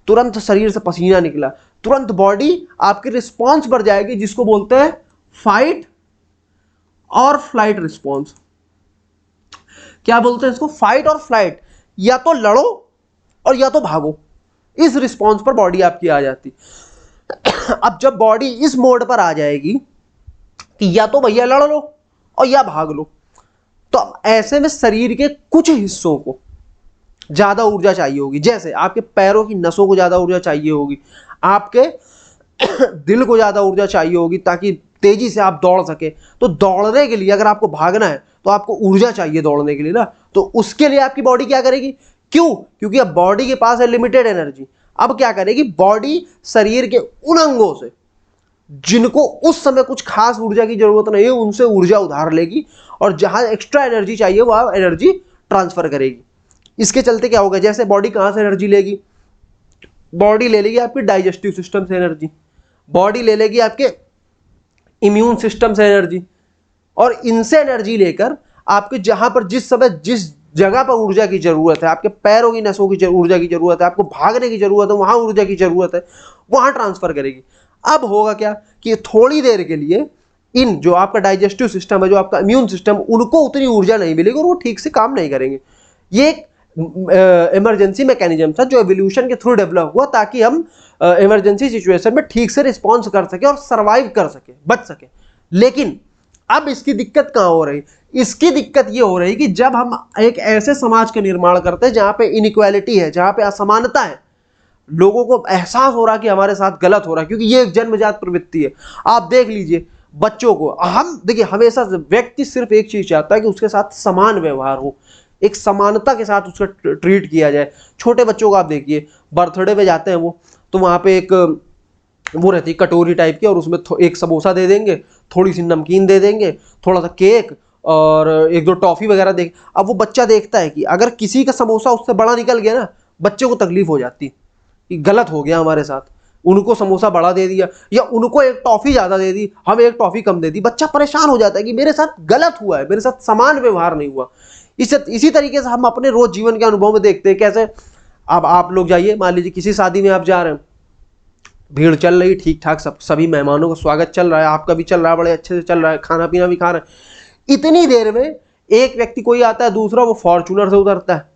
तुरंत शरीर से पसीना निकला, तुरंत बॉडी आपकी रिस्पॉन्स बढ़ जाएगी जिसको बोलते हैं फाइट और फ्लाइट रिस्पॉन्स। क्या बोलते हैं इसको? फाइट और फ्लाइट। या तो लड़ो और या तो भागो, इस रिस्पॉन्स पर बॉडी आपकी आ जाती। अब जब बॉडी इस मोड पर आ जाएगी कि या तो भैया लड़ लो और या भाग लो, तो ऐसे में शरीर के कुछ हिस्सों को ज्यादा ऊर्जा चाहिए होगी। जैसे आपके पैरों की नसों को ज्यादा ऊर्जा चाहिए होगी, आपके दिल को ज्यादा ऊर्जा चाहिए होगी ताकि तेजी से आप दौड़ सके। तो दौड़ने के लिए अगर आपको भागना है तो आपको ऊर्जा चाहिए दौड़ने के लिए ना, तो उसके लिए आपकी बॉडी क्या करेगी? क्यों? क्योंकि अब बॉडी के पास है लिमिटेड एनर्जी। अब क्या करेगी बॉडी? शरीर के उन अंगों से जिनको उस समय कुछ खास ऊर्जा की जरूरत नहीं है उनसे ऊर्जा उधार लेगी और जहां एक्स्ट्रा एनर्जी चाहिए वहां एनर्जी ट्रांसफर करेगी। इसके चलते क्या होगा, जैसे बॉडी कहां से एनर्जी लेगी? बॉडी ले लेगी आपके डाइजेस्टिव सिस्टम से एनर्जी, बॉडी ले लेगी आपके इम्यून सिस्टम से एनर्जी, और इनसे एनर्जी लेकर आपके जहां पर जिस समय जिस जगह पर ऊर्जा की जरूरत है, आपके पैरों की नसों की ऊर्जा की जरूरत है, आपको भागने की जरूरत है, वहां ऊर्जा की जरूरत है, वहां ट्रांसफर करेगी। अब होगा क्या कि थोड़ी देर के लिए इन जो आपका डाइजेस्टिव सिस्टम है, जो आपका इम्यून सिस्टम, उनको उतनी ऊर्जा नहीं मिलेगी और वो ठीक से काम नहीं करेंगे। ये एक इमरजेंसी मैकेनिज्म था जो एवोल्यूशन के थ्रू डेवलप हुआ ताकि हम इमरजेंसी सिचुएशन में ठीक से रिस्पॉन्स कर सके और सर्वाइव कर सके, बच सके। लेकिन अब इसकी दिक्कत कहां हो रही? इसकी दिक्कत ये हो रही कि जब हम एक ऐसे समाज का निर्माण करते हैं जहां पे इनइक्वालिटी है, जहां पे असमानता है, लोगों को एहसास हो रहा कि हमारे साथ गलत हो रहा है, क्योंकि ये एक जन्मजात प्रवृत्ति है। आप देख लीजिए बच्चों को, हम देखिए हमेशा व्यक्ति सिर्फ एक चीज चाहता है कि उसके साथ समान व्यवहार हो, एक समानता के साथ उसका ट्रीट किया जाए। छोटे बच्चों को आप देखिए, बर्थडे पे जाते हैं वो, तो वहां पे एक वो रहती है कटोरी टाइप की और उसमें एक समोसा दे देंगे, थोड़ी सी नमकीन दे देंगे, थोड़ा सा केक और एक दो टॉफी वगैरह दे। अब वो बच्चा देखता है कि अगर किसी का समोसा उससे बड़ा निकल गया ना, बच्चे को तकलीफ हो जाती कि गलत हो गया हमारे साथ, उनको समोसा बड़ा दे दिया या उनको एक टॉफी ज्यादा दे दी, हमें एक टॉफी कम दे दी। बच्चा परेशान हो जाता है कि मेरे साथ गलत हुआ है, मेरे साथ समान व्यवहार नहीं हुआ। इसी तरीके से हम अपने रोज जीवन के अनुभव में देखते हैं कैसे। अब आप लोग जाइए, मान लीजिए किसी शादी में आप जा रहे हैं, भीड़ चल रही ठीक ठाक, सभी मेहमानों का स्वागत चल रहा है, आपका भी चल रहा है, बड़े अच्छे से चल रहा है, खाना पीना भी खा रहे हैं। इतनी देर में एक व्यक्ति कोई आता है, दूसरा वो फॉर्चूनर से उतरता है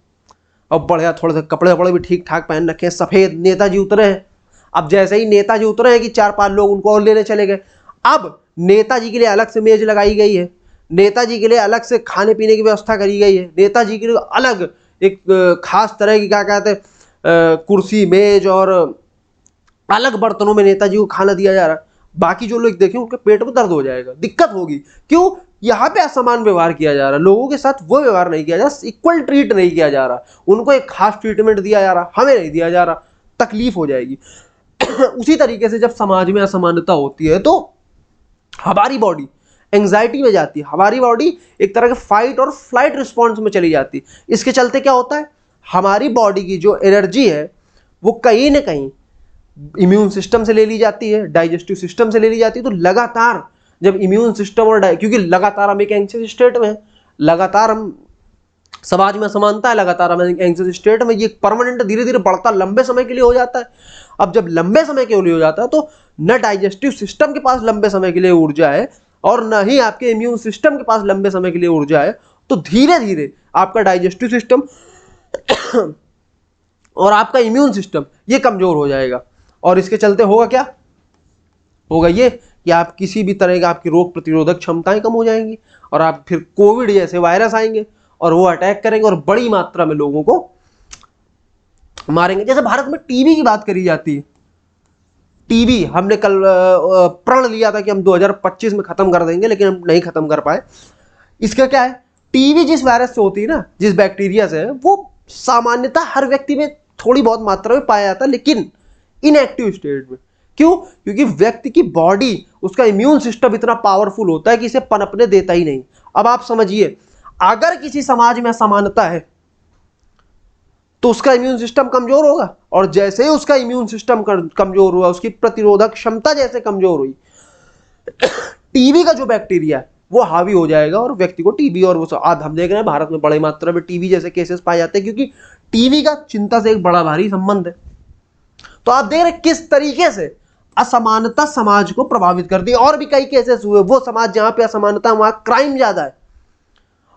और बढ़िया थोड़े से कपड़े वपड़े भी ठीक ठाक पहन रखे हैं, सफेद नेताजी उतरे हैं। अब जैसे ही नेताजी उतरे हैं कि 4-5 लोग उनको और लेने चले गए। अब नेताजी के लिए अलग से मेज लगाई गई है, नेताजी के लिए अलग से खाने पीने की व्यवस्था करी गई है, नेताजी के लिए अलग एक खास तरह की क्या कहते हैं कुर्सी मेज और अलग बर्तनों में नेताजी को खाना दिया जा रहा है। बाकी जो लोग देखें उनके पेट में दर्द हो जाएगा, दिक्कत होगी। क्यों? यहाँ पे असमान व्यवहार किया जा रहा है, लोगों के साथ वो व्यवहार नहीं किया जा रहा, इक्वल ट्रीट नहीं किया जा रहा, उनको एक खास ट्रीटमेंट दिया जा रहा, हमें नहीं दिया जा रहा, तकलीफ हो जाएगी। उसी तरीके से जब समाज में असमानता होती है तो हमारी बॉडी एंग्जाइटी में जाती है, हमारी बॉडी एक तरह के फाइट और फ्लाइट रिस्पॉन्स में चली जाती है। इसके चलते क्या होता है, हमारी बॉडी की जो एनर्जी है वो कहीं ना कहीं इम्यून सिस्टम से ले ली जाती है, डाइजेस्टिव सिस्टम से ले ली जाती है। तो लगातार जब इम्यून सिस्टम और क्योंकि लगातार हम एक एंग्जियस स्टेट में, लगातार हम समाज में असमानता है, लगातार हम एंग्जियस स्टेट में, ये परमानेंट धीरे धीरे बढ़ता लंबे समय के लिए हो जाता है। अब जब लंबे समय के लिए हो जाता है तो न डाइजेस्टिव सिस्टम के पास लंबे समय के लिए ऊर्जा है और न ही आपके इम्यून सिस्टम के पास लंबे समय के लिए ऊर्जा है, तो धीरे धीरे आपका डाइजेस्टिव सिस्टम और आपका इम्यून सिस्टम ये कमजोर हो जाएगा। और इसके चलते होगा क्या, होगा ये कि आप किसी भी तरह का आपकी रोग प्रतिरोधक क्षमताएं कम हो जाएंगी और आप फिर कोविड जैसे वायरस आएंगे और वो अटैक करेंगे और बड़ी मात्रा में लोगों को मारेंगे। जैसे भारत में टीबी की बात करी जाती है, टीबी हमने कल प्रण लिया था कि हम 2025 में खत्म कर देंगे, लेकिन हम नहीं खत्म कर पाए। इसका क्या है, टीबी जिस वायरस से होती है ना, जिस बैक्टीरिया से है, वो सामान्यतः हर व्यक्ति में थोड़ी बहुत मात्रा में पाया जाता है, लेकिन इनएक्टिव स्टेट में। क्यों? क्योंकि व्यक्ति की बॉडी, उसका इम्यून सिस्टम इतना पावरफुल होता है कि इसे पनपने देता ही नहीं। अब आप समझिए, अगर किसी समाज में असमानता है तो उसका इम्यून सिस्टम कमजोर होगा, और जैसे ही उसका इम्यून सिस्टम कमजोर हुआ, उसकी प्रतिरोधक क्षमता जैसे कमजोर हुई, टीबी का जो बैक्टीरिया है वो हावी हो जाएगा और व्यक्ति को टीबी, और वो आज हम देख रहे हैं भारत में बड़ी मात्रा में टीबी जैसे केसेस पाए जाते हैं, क्योंकि टीबी का चिंता से एक बड़ा भारी संबंध है। तो आप देख रहे हैं किस तरीके से असमानता समाज को प्रभावित करती है। और भी कई केसेस हुए, वो समाज जहां पे असमानता वहां क्राइम ज्यादा है,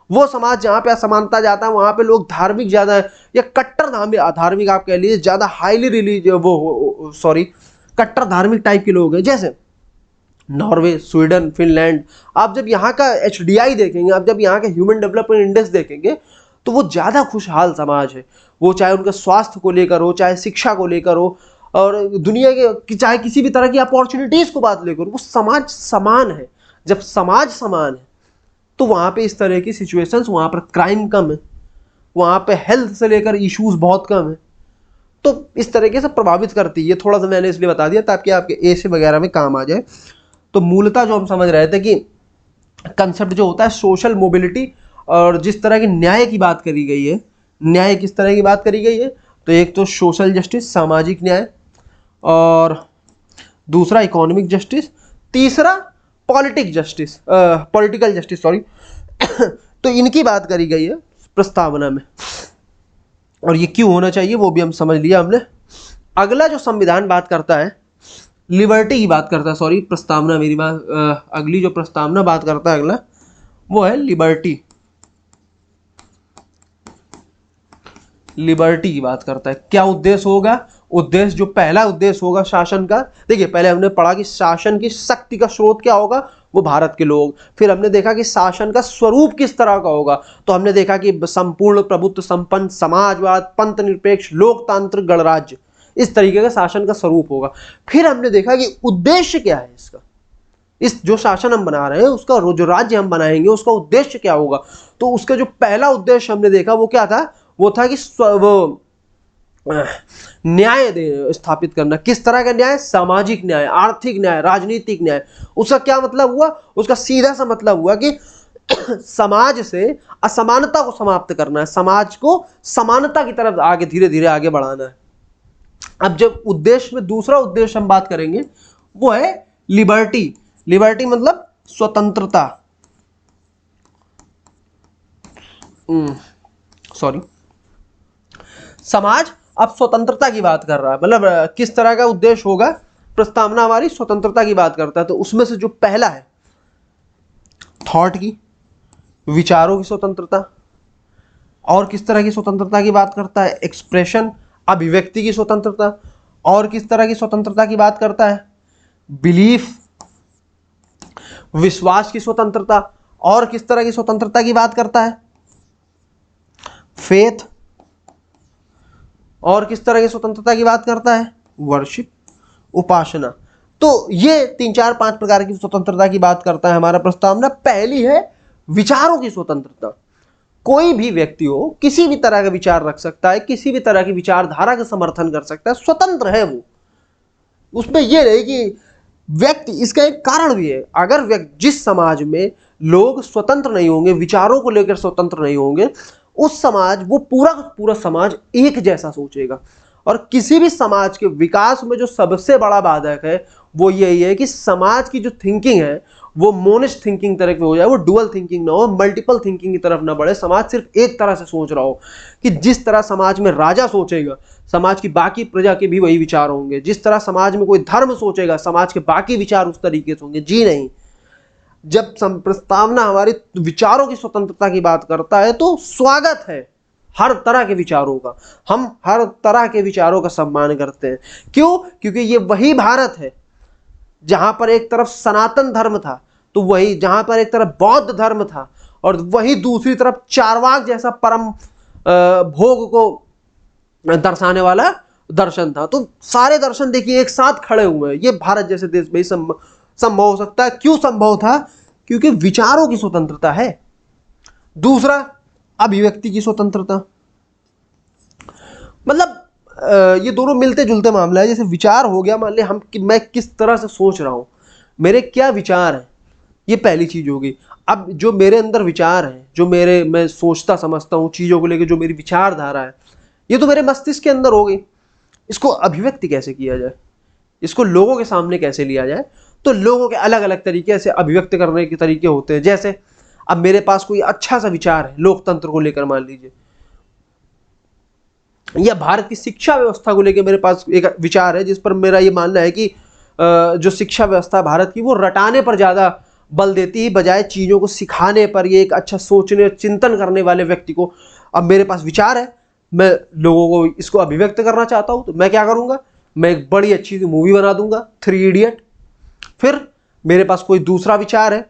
वो समाज जहां पे असमानता ज्यादा है वहां पे लोग धार्मिक ज्यादा है, या कट्टर धार्मिक आप कह लीजिए, ज्यादा हाईली रिलीजियस कट्टर धार्मिक टाइप के लोग हैं, जैसे नॉर्वे, स्वीडन, फिनलैंड। आप जब यहाँ का HDI देखेंगे, आप जब यहाँ का ह्यूमन डेवलपमेंट इंडेक्स देखेंगे, तो वो ज्यादा खुशहाल समाज है। वो चाहे उनके स्वास्थ्य को लेकर हो, चाहे शिक्षा को लेकर हो, और दुनिया के चाहे किसी भी तरह की अपॉर्चुनिटीज को बात लेकर, वो समाज समान है। जब समाज समान है तो वहां पे इस तरह की सिचुएशंस, वहां पर क्राइम कम है, वहां पे हेल्थ से लेकर इश्यूज बहुत कम है। तो इस तरीके से प्रभावित करती है। थोड़ा सा मैंने इसलिए बता दिया ताकि आपके ऐसे वगैरह में काम आ जाए। तो मूलतः जो हम समझ रहे थे कि कंसेप्ट जो होता है सोशल मोबिलिटी, और जिस तरह की न्याय की बात करी गई है, न्याय किस तरह की बात करी गई है, तो एक तो सोशल जस्टिस, सामाजिक न्याय, और दूसरा इकोनॉमिक जस्टिस, तीसरा पॉलिटिकल जस्टिस सॉरी। तो इनकी बात करी गई है प्रस्तावना में, और ये क्यों होना चाहिए वो भी हम समझ लिया हमने। अगला जो संविधान बात करता है, लिबर्टी की बात करता है, सॉरी प्रस्तावना मेरी बात, अगली जो प्रस्तावना बात करता है अगला, वो है लिबर्टी। लिबर्टी की बात करता है। क्या उद्देश्य होगा? उद्देश्य, जो पहला उद्देश्य होगा शासन का, देखिए पहले हमने पढ़ा कि शासन की शक्ति का स्रोत क्या होगा, वो भारत के लोग। फिर हमने देखा कि शासन का स्वरूप किस तरह का होगा, तो हमने देखा कि संपूर्ण प्रभुत्व संपन्न समाजवाद, पंथ निरपेक्ष, लोकतांत्रिक गणराज्य, इस तरीके का शासन का स्वरूप होगा। फिर हमने देखा कि उद्देश्य क्या है इसका, इस जो शासन हम बना रहे हैं उसका, जो राज्य हम बनाएंगे उसका उद्देश्य क्या होगा। तो उसका जो पहला उद्देश्य हमने देखा वो क्या था, वो था कि वो न्याय स्थापित करना। किस तरह का न्याय? सामाजिक न्याय, आर्थिक न्याय, राजनीतिक न्याय। उसका क्या मतलब हुआ? उसका सीधा सा मतलब हुआ कि समाज से असमानता को समाप्त करना है, समाज को समानता की तरफ आगे धीरे धीरे आगे बढ़ाना है। अब जब उद्देश्य में दूसरा उद्देश्य हम बात करेंगे वो है लिबर्टी। लिबर्टी मतलब स्वतंत्रता, सॉरी, समाज अब स्वतंत्रता की बात कर रहा है। मतलब किस तरह का उद्देश्य होगा, प्रस्तावना हमारी स्वतंत्रता की बात करता है। तो उसमें से जो पहला है थॉट की, विचारों की स्वतंत्रता, और किस तरह की स्वतंत्रता की बात करता है, एक्सप्रेशन, अभिव्यक्ति की स्वतंत्रता, और किस तरह की स्वतंत्रता की बात करता है, बिलीफ, विश्वास की स्वतंत्रता, और किस तरह की स्वतंत्रता की बात करता है, फेथ, और किस तरह की स्वतंत्रता की बात करता है, वर्शिप, उपासना। तो ये 3-4-5 प्रकार की स्वतंत्रता की बात करता है हमारा प्रस्तावना। पहली है विचारों की स्वतंत्रता। कोई भी व्यक्ति हो, किसी भी तरह का विचार रख सकता है, किसी भी तरह की विचारधारा का समर्थन कर सकता है, स्वतंत्र है वो। उसमें यह नहीं कि व्यक्ति, इसका एक कारण भी है, अगर जिस समाज में लोग स्वतंत्र नहीं होंगे, विचारों को लेकर स्वतंत्र नहीं होंगे, उस समाज, वो पूरा समाज एक जैसा सोचेगा। और किसी भी समाज के विकास में जो सबसे बड़ा बाधक है वो यही है कि समाज की जो थिंकिंग है वो मोनिस्ट थिंकिंग तरफ हो जाए, वो डुअल थिंकिंग ना हो, मल्टीपल थिंकिंग की तरफ ना बढ़े। समाज सिर्फ एक तरह से सोच रहा हो कि जिस तरह समाज में राजा सोचेगा, समाज की बाकी प्रजा के भी वही विचार होंगे। जिस तरह समाज में कोई धर्म सोचेगा, समाज के बाकी विचार उस तरीके से होंगे। जी नहीं, जब प्रस्तावना हमारी विचारों की स्वतंत्रता की बात करता है तो स्वागत है हर तरह के विचारों का। हम हर तरह के विचारों का सम्मान करते हैं। क्यों? क्योंकि ये वही भारत है जहां पर एक तरफ सनातन धर्म था, तो वही जहां पर एक तरफ बौद्ध धर्म था और वही दूसरी तरफ चारवाक जैसा परम भोग को दर्शाने वाला दर्शन था। तो सारे दर्शन देखिए एक साथ खड़े हुए हैं। ये भारत जैसे देश में संभव हो सकता है। क्यों संभव था? क्योंकि विचारों की स्वतंत्रता है। दूसरा, अभिव्यक्ति की स्वतंत्रता। मतलब ये दोनों मिलते जुलते मामला है। जैसे विचार हो गया, मान लिया मैं किस तरह से सोच रहा हूं, मेरे क्या विचार हैं, ये पहली चीज होगी। अब जो मेरे अंदर विचार हैं, जो मैं सोचता समझता हूं चीजों को लेकर, जो मेरी विचारधारा है, ये तो मेरे मस्तिष्क के अंदर हो गई। इसको अभिव्यक्ति कैसे किया जाए, इसको लोगों के सामने कैसे लिया जाए? तो लोगों के अलग अलग तरीके से अभिव्यक्त करने के तरीके होते हैं। जैसे अब मेरे पास कोई अच्छा सा विचार है लोकतंत्र को लेकर मान लीजिए, या भारत की शिक्षा व्यवस्था को लेकर मेरे पास एक विचार है जिस पर मेरा ये मानना है कि जो शिक्षा व्यवस्था भारत की वो रटाने पर ज्यादा बल देती है बजाय चीजों को सिखाने पर। ये एक अच्छा सोचने और चिंतन करने वाले व्यक्ति को, अब मेरे पास विचार है, मैं लोगों को इसको अभिव्यक्त करना चाहता हूं, तो मैं क्या करूंगा, मैं एक बड़ी अच्छी सी मूवी बना दूंगा, 3 इडियट। फिर मेरे पास कोई दूसरा विचार है,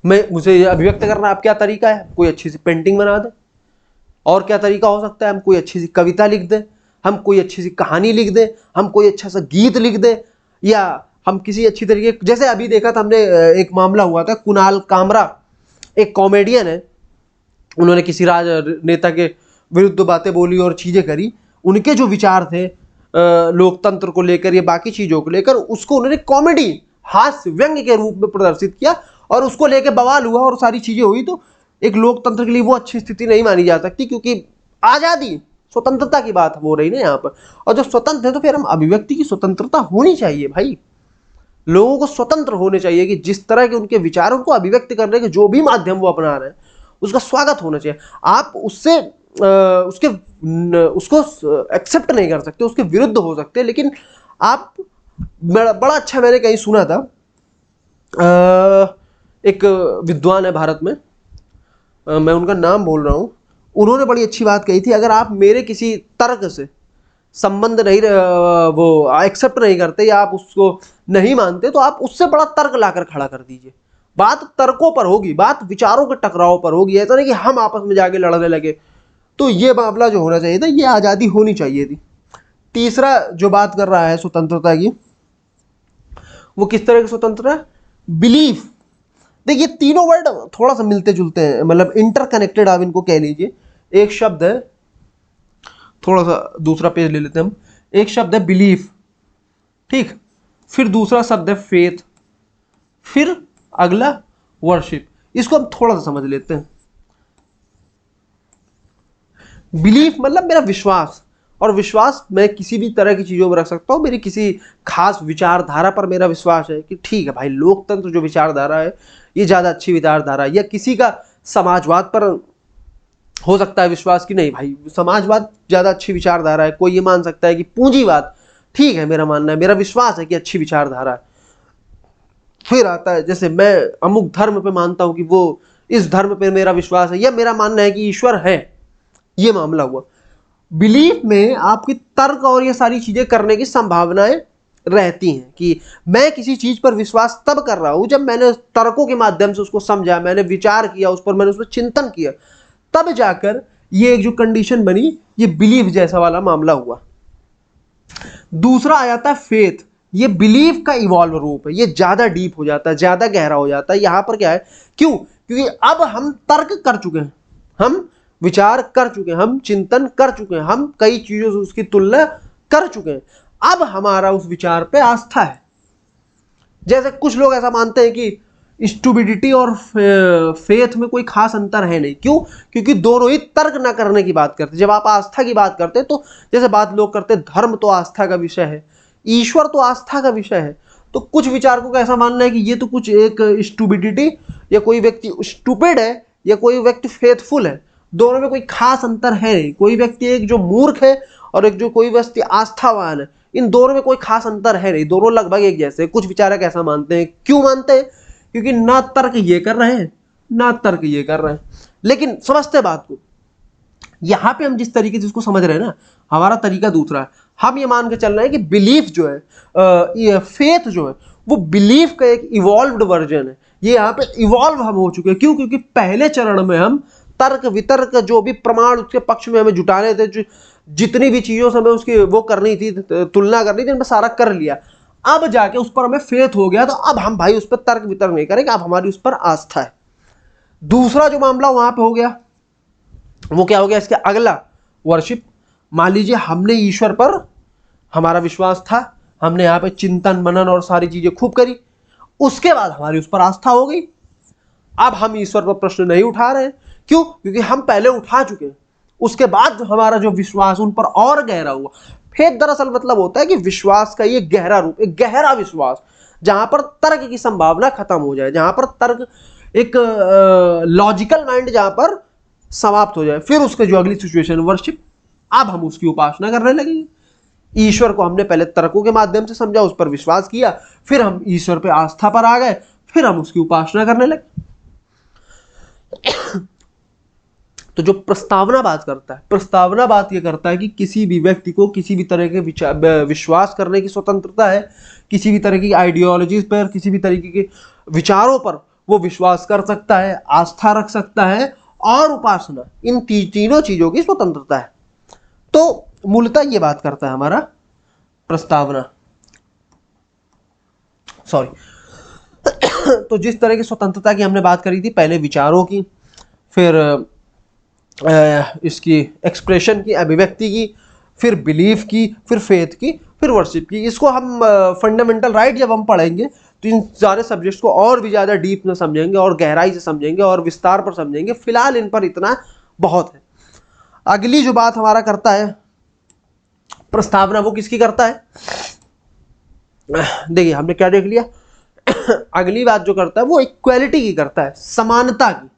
मुझे अभिव्यक्त करना, अब क्या तरीका है, कोई अच्छी सी पेंटिंग बना दे। और क्या तरीका हो सकता है, हम कोई अच्छी सी कविता लिख दें, हम कोई अच्छी सी कहानी लिख दें, हम कोई अच्छा सा गीत लिख दें, या हम किसी अच्छी तरीके, जैसे अभी देखा था हमने, एक मामला हुआ था, कुणाल कामरा एक कॉमेडियन है, उन्होंने किसी राजनेता के विरुद्ध बातें बोली और चीजें करी। उनके जो विचार थे लोकतंत्र को लेकर या बाकी चीजों को लेकर, उसको उन्होंने कॉमेडी हास्य व्यंग्य के रूप में प्रदर्शित किया और उसको लेकर बवाल हुआ और सारी चीजें हुई। तो एक लोकतंत्र के लिए वो अच्छी स्थिति नहीं मानी जा सकती, क्योंकि आजादी स्वतंत्रता की बात हो रही ना यहाँ पर। और जब स्वतंत्र है तो फिर हम अभिव्यक्ति की स्वतंत्रता होनी चाहिए भाई। लोगों को स्वतंत्र होने चाहिए कि जिस तरह के उनके विचार, उनको अभिव्यक्त करने के जो भी माध्यम वो अपना रहे हैं उसका स्वागत होना चाहिए। आप उससे उसको एक्सेप्ट नहीं कर सकते, उसके विरुद्ध हो सकते, लेकिन आप बड़ा अच्छा, मैंने कहीं सुना था, एक विद्वान है भारत में, मैं उनका नाम बोल रहा हूं, उन्होंने बड़ी अच्छी बात कही थी, अगर आप मेरे किसी तर्क से संबंध नहीं वो एक्सेप्ट नहीं करते या आप उसको नहीं मानते, तो आप उससे बड़ा तर्क लाकर खड़ा कर दीजिए। बात तर्कों पर होगी, बात विचारों के टकराव पर होगी, ऐसा नहीं कि हम आपस में जाके लड़ने लगे। तो ये मामला जो होना चाहिए था, ये आजादी होनी चाहिए थी। तीसरा जो बात कर रहा है स्वतंत्रता की, वो किस तरह की स्वतंत्रता है? बिलीफ। देखिए तीनों वर्ड थोड़ा सा मिलते जुलते हैं, मतलब इंटरकनेक्टेड आप इनको कह लीजिए। एक शब्द है, थोड़ा सा दूसरा पेज ले लेते हैं हम, एक शब्द है बिलीफ, ठीक, फिर दूसरा शब्द है फेथ, फिर अगला वर्शिप। इसको हम थोड़ा सा समझ लेते हैं। बिलीफ मतलब मेरा विश्वास, और विश्वास मैं किसी भी तरह की चीजों में रख सकता हूं। मेरी किसी खास विचारधारा पर मेरा विश्वास है कि ठीक है भाई, लोकतंत्र जो विचारधारा है ये ज्यादा अच्छी विचारधारा है। या किसी का समाजवाद पर हो सकता है विश्वास कि नहीं भाई, समाजवाद ज्यादा अच्छी विचारधारा है। कोई ये मान सकता है कि पूंजीवाद, ठीक है, मेरा मानना है, मेरा विश्वास है कि अच्छी विचारधारा है। फिर आता है, जैसे मैं अमुक धर्म पे मानता हूं कि वो इस धर्म पे मेरा विश्वास है, या मेरा मानना है कि ईश्वर है, ये मामला हुआ। बिलीफ में आपकी तर्क और ये सारी चीजें करने की संभावनाएं रहती हैं कि मैं किसी चीज पर विश्वास तब कर रहा हूं जब मैंने तर्कों के माध्यम से उसको समझा, मैंने विचार किया उस पर, मैंने उस पर चिंतन किया, तब जाकर ये एक जो कंडीशन बनी, ये बिलीफ जैसा वाला मामला हुआ। दूसरा आ जाता है फेथ। ये बिलीफ का इवॉल्व रूप है, ये ज्यादा डीप हो जाता है, ज्यादा गहरा हो जाता है। यहां पर क्या है, क्यों? क्योंकि अब हम तर्क कर चुके हैं, हम विचार कर चुके हैं, हम चिंतन कर चुके हैं, हम कई चीजों से उसकी तुलना कर चुके हैं। अब हमारा उस विचार पे आस्था है। जैसे कुछ लोग ऐसा मानते हैं कि स्टुपिडिटी और फेथ में कोई खास अंतर है नहीं। क्यों? क्योंकि दोनों ही तर्क ना करने की बात करते। जब आप आस्था की बात करते हैं तो जैसे बात लोग करते हैं, धर्म तो आस्था का विषय है, ईश्वर तो आस्था का विषय है। तो कुछ विचारकों का ऐसा मानना है कि ये तो कुछ एक स्टुपिडिटी, या कोई व्यक्ति स्टूपिड है या कोई व्यक्ति फेथफुल है, दोनों में कोई खास अंतर है नहीं। कोई व्यक्ति एक जो मूर्ख है और एक जो कोई व्यक्ति आस्थावान है, इन दोनों में कोई खास अंतर है नहीं, दोनों लगभग एक जैसे। कुछ विचारक ऐसा मानते हैं। क्यों मानते हैं? क्योंकि ना तर्क ये कर रहे हैं ना तर्क ये कर रहे हैं। लेकिन समझते बात को, यहां पे हम जिस तरीके से इसको समझ रहे हैं ना, हमारा तरीका दूसरा है। हम ये मान के चल रहे हैं कि बिलीफ जो है, ये फेथ जो है, वो बिलीफ का एक इवॉल्व्ड वर्जन है। ये यहाँ पे इवॉल्व हम हो चुके हैं। क्यों? क्योंकि पहले चरण में हम तर्क वितर्क जो भी प्रमाण उसके पक्ष में हमें जुटाने थे, जितनी भी चीजों से हमें उसकी वो करनी थी, तुलना करनी थी, हमें सारा कर लिया। अब जाके उस पर हमें फेथ हो गया, तो अब हम भाई उस पर तर्क वितर्क नहीं करेंगे, अब हमारी उस पर आस्था है। दूसरा जो मामला वहां पे हो गया, वो क्या हो गया? इसके अगला वर्शिप। मान लीजिए हमने ईश्वर पर हमारा विश्वास था, हमने यहाँ पे चिंतन मनन और सारी चीजें खूब करी, उसके बाद हमारी उस पर आस्था हो गई। अब हम ईश्वर पर प्रश्न नहीं उठा रहे हैं। क्यों? क्योंकि हम पहले उठा चुके हैं। उसके बाद हमारा जो विश्वास उन पर और गहरा हुआ। फिर दरअसल मतलब होता है कि विश्वास का ये गहरा रूप, एक गहरा विश्वास, जहां पर तर्क की संभावना खत्म हो जाए, जहां पर तर्क, एक लॉजिकल माइंड जहां पर समाप्त हो जाए। फिर उसके जो अगली सिचुएशन वर्शिप, अब हम उसकी उपासना करने लगेंगे। ईश्वर को हमने पहले तर्कों के माध्यम से समझा, उस पर विश्वास किया, फिर हम ईश्वर पे आस्था पर आ गए, फिर हम उसकी उपासना करने लगे। तो जो प्रस्तावना बात करता है, प्रस्तावना बात ये करता है कि किसी भी व्यक्ति को किसी भी तरह के विश्वास करने की स्वतंत्रता है, किसी भी तरह की आइडियोलॉजीज पर, किसी भी तरीके के विचारों पर वो विश्वास कर सकता है, आस्था रख सकता है, और उपासना, इन तीनों चीजों की स्वतंत्रता है। तो मूलतः ये बात करता है हमारा प्रस्तावना, सॉरी। तो जिस तरह की स्वतंत्रता की हमने बात करी थी, पहले विचारों की, फिर इसकी एक्सप्रेशन की, अभिव्यक्ति की, फिर बिलीफ की, फिर फेथ की, फिर वर्शिप की। इसको हम फंडामेंटल राइट जब हम पढ़ेंगे तो इन सारे सब्जेक्ट्स को और भी ज़्यादा डीप में समझेंगे और गहराई से समझेंगे और विस्तार पर समझेंगे। फिलहाल इन पर इतना बहुत है। अगली जो बात हमारा करता है प्रस्तावना, वो किसकी करता है? देखिए हमने क्या देख लिया। अगली बात जो करता है वो इक्वालिटी की करता है, समानता की।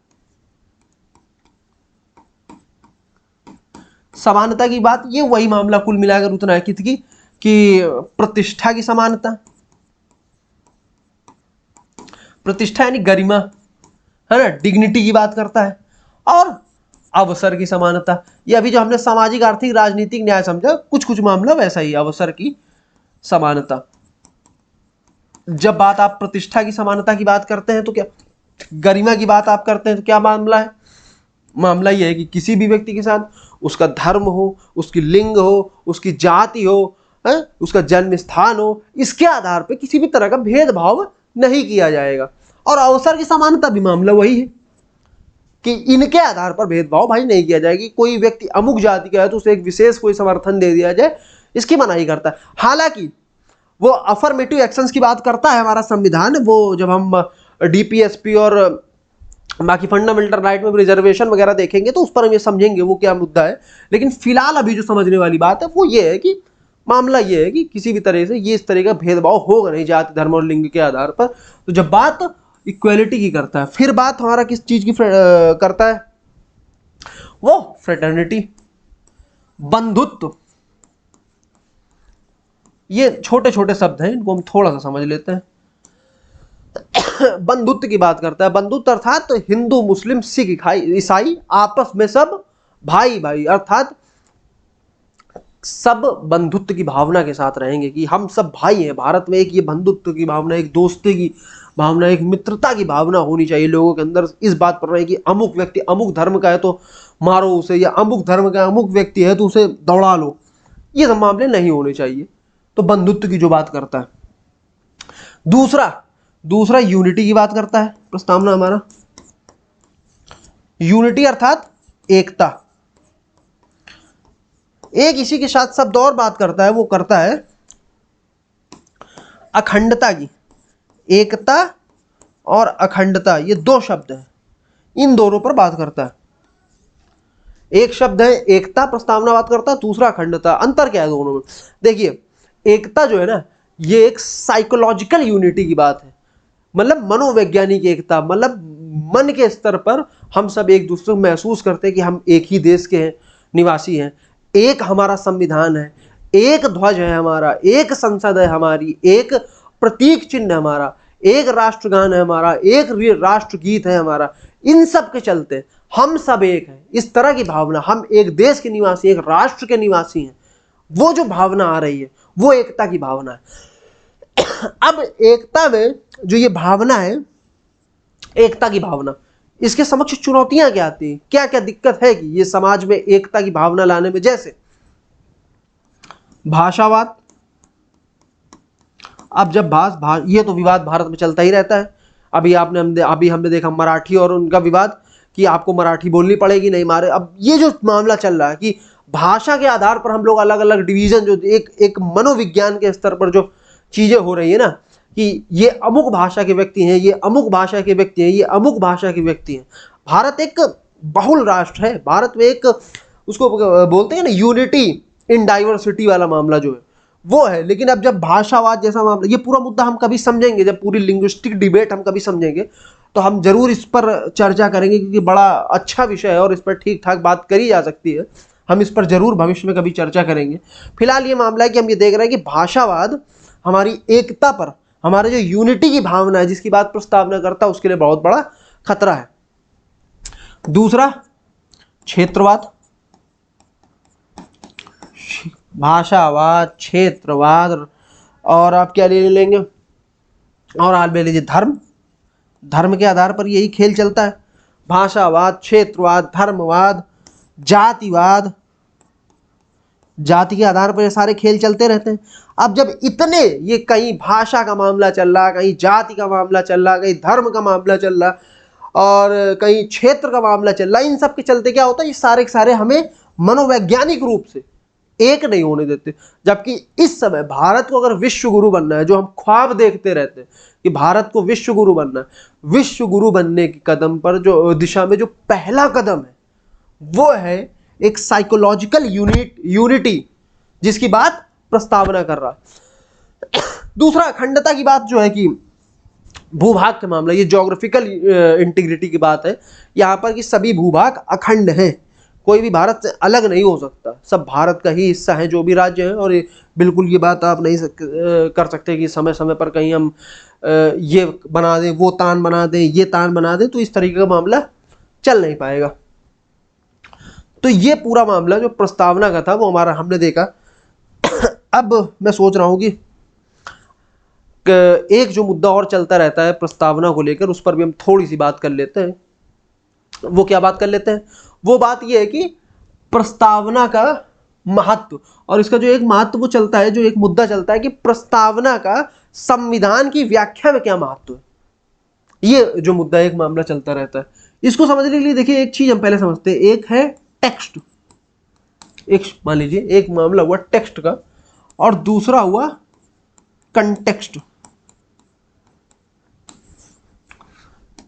समानता की बात, ये वही मामला कुल मिलाकर उतना है किसकी, कि प्रतिष्ठा की समानता। प्रतिष्ठा यानी गरिमा, है ना, डिग्निटी की बात करता है। और अवसर की समानता, ये अभी जो हमने सामाजिक आर्थिक राजनीतिक न्याय समझा, कुछ कुछ मामला वैसा ही, अवसर की समानता। जब बात आप प्रतिष्ठा की समानता की बात करते हैं तो क्या, गरिमा की बात आप करते हैं तो क्या मामला है? मामला यह है कि किसी भी व्यक्ति के साथ उसका धर्म हो, उसकी लिंग हो, उसकी जाति हो, उसका जन्म स्थान हो, इसके आधार पर किसी भी तरह का भेदभाव नहीं किया जाएगा। और अवसर की समानता भी मामला वही है कि इनके आधार पर भेदभाव भाई नहीं किया जाएगी। कोई व्यक्ति अमुक जाति का है तो उसे एक विशेष कोई समर्थन दे दिया जाए, इसकी मनाही करता है। हालांकि वो अफर्मेटिव एक्शंस की बात करता है हमारा संविधान, वो जब हम डीपीएसपी और बाकी फंडामेंटल राइट में रिजर्वेशन वगैरह देखेंगे तो उस पर हम ये समझेंगे वो क्या मुद्दा है। लेकिन फिलहाल अभी जो समझने वाली बात है वो ये है कि मामला ये है कि किसी भी तरह से ये इस तरह का भेदभाव होगा नहीं जाति धर्म और लिंग के आधार पर। तो जब बात इक्वालिटी की करता है, फिर बात हमारा किस चीज की करता है? वो फ्रेटर्निटी, बंधुत्व। ये छोटे छोटे शब्द हैं, इनको हम थोड़ा सा समझ लेते हैं। बंधुत्व की बात करता है। बंधुत्व अर्थात हिंदू मुस्लिम सिख ईसाई आपस में सब भाई भाई, अर्थात सब बंधुत्व की भावना के साथ रहेंगे कि हम सब भाई हैं। भारत में एक ये बंधुत्व की भावना, एक दोस्ती की भावना, एक मित्रता की भावना होनी चाहिए लोगों के अंदर। इस बात पर रहे कि अमुक व्यक्ति अमुक धर्म का है तो मारो उसे, या अमुक धर्म का अमुक व्यक्ति है तो उसे दौड़ा लो, ये सब मामले नहीं होने चाहिए। तो बंधुत्व की जो बात करता है। दूसरा यूनिटी की बात करता है प्रस्तावना हमारा। यूनिटी अर्थात एकता। एक इसी के साथ शब्द और बात करता है, वो करता है अखंडता की। एकता और अखंडता, ये दो शब्द हैं, इन दोनों पर बात करता है। एक शब्द है एकता, प्रस्तावना बात करता है, दूसरा अखंडता। अंतर क्या है दोनों में? देखिए एकता जो है ना, ये एक साइकोलॉजिकल यूनिटी की बात है, मतलब मनोवैज्ञानिक एकता, मतलब मन के स्तर पर हम सब एक दूसरे को महसूस करते हैं कि हम एक ही देश के हैं, निवासी हैं, एक हमारा संविधान है, एक ध्वज है हमारा, एक संसद है हमारी, एक प्रतीक चिन्ह हमारा, एक राष्ट्रगान है हमारा, एक राष्ट्रगीत है हमारा, इन सब के चलते हम सब एक हैं, इस तरह की भावना, हम एक देश के निवासी, एक राष्ट्र के निवासी हैं, वो जो भावना आ रही है वो एकता की भावना है। अब एकता में जो ये भावना है, एकता की भावना, इसके समक्ष चुनौतियां क्या आती हैं, क्या क्या दिक्कत है कि ये समाज में एकता की भावना लाने में? जैसे भाषावाद। अब जब ये तो विवाद भारत में चलता ही रहता है। अभी हमने देखा मराठी और उनका विवाद कि आपको मराठी बोलनी पड़ेगी, नहीं मारे। अब ये जो मामला चल रहा है कि भाषा के आधार पर हम लोग अलग अलग डिवीजन, जो एक मनोविज्ञान के स्तर पर जो चीजें हो रही है ना, कि ये अमुक भाषा के व्यक्ति हैं, ये अमुक भाषा के व्यक्ति हैं, ये अमुक भाषा के व्यक्ति हैं। भारत एक बहुल राष्ट्र है, भारत में एक उसको बोलते हैं ना यूनिटी इन डाइवर्सिटी वाला मामला जो है वो है। लेकिन अब जब भाषावाद जैसा मामला, ये पूरा मुद्दा हम कभी समझेंगे, जब पूरी लिंग्विस्टिक डिबेट हम कभी समझेंगे तो हम जरूर इस पर चर्चा करेंगे, क्योंकि बड़ा अच्छा विषय है और इस पर ठीक ठाक बात करी जा सकती है। हम इस पर जरूर भविष्य में कभी चर्चा करेंगे। फिलहाल ये मामला है कि हम ये देख रहे हैं कि भाषावाद हमारी एकता पर, हमारे जो यूनिटी की भावना है जिसकी बात प्रस्तावना करता है, उसके लिए बहुत बड़ा खतरा है। दूसरा क्षेत्रवाद। भाषावाद, क्षेत्रवाद, और आप क्या ले लेंगे, और आप ले लीजिए धर्म। धर्म के आधार पर यही खेल चलता है, भाषावाद, क्षेत्रवाद, धर्मवाद, जातिवाद, जाति के आधार पर ये सारे खेल चलते रहते हैं। अब जब इतने, ये कहीं भाषा का मामला चल रहा, कहीं जाति का मामला चल रहा, कहीं धर्म का मामला चल रहा और कहीं क्षेत्र का मामला चल रहा, इन सब के चलते क्या होता है, ये सारे के सारे हमें मनोवैज्ञानिक रूप से एक नहीं होने देते। जबकि इस समय भारत को अगर विश्व गुरु बनना है, जो हम ख्वाब देखते रहते हैं कि भारत को विश्व गुरु बनना है, विश्व गुरु बनने के कदम पर जो दिशा में जो पहला कदम है वो है एक साइकोलॉजिकल यूनिटी, जिसकी बात प्रस्तावना कर रहा है। दूसरा अखंडता की बात जो है कि भूभाग के मामला, ये ज्योग्राफिकल इंटीग्रिटी की बात है यहाँ पर कि सभी भूभाग अखंड हैं, कोई भी भारत से अलग नहीं हो सकता, सब भारत का ही हिस्सा है जो भी राज्य है। और बिल्कुल ये बात आप नहीं कर सकते कि समय समय पर कहीं हम ये बना दें, वो तान बना दें, ये तान बना दें, तो इस तरीके का मामला चल नहीं पाएगा। तो ये पूरा मामला जो प्रस्तावना का था वो हमारा हमने देखा। अब मैं सोच रहा हूँ कि एक जो मुद्दा और चलता रहता है प्रस्तावना को लेकर, उस पर भी हम थोड़ी सी बात कर लेते हैं। वो क्या बात कर लेते हैं, वो बात ये है कि प्रस्तावना का महत्व, और इसका जो एक महत्व वो चलता है, जो एक मुद्दा चलता है कि प्रस्तावना का संविधान की व्याख्या में क्या महत्व है। ये जो मुद्दा, एक मामला चलता रहता है। इसको समझने के लिए देखिए एक चीज हम पहले समझते हैं, एक है टेक्स्ट, एक मान लीजिए एक मामला हुआ टेक्स्ट का और दूसरा हुआ कंटेक्स्ट।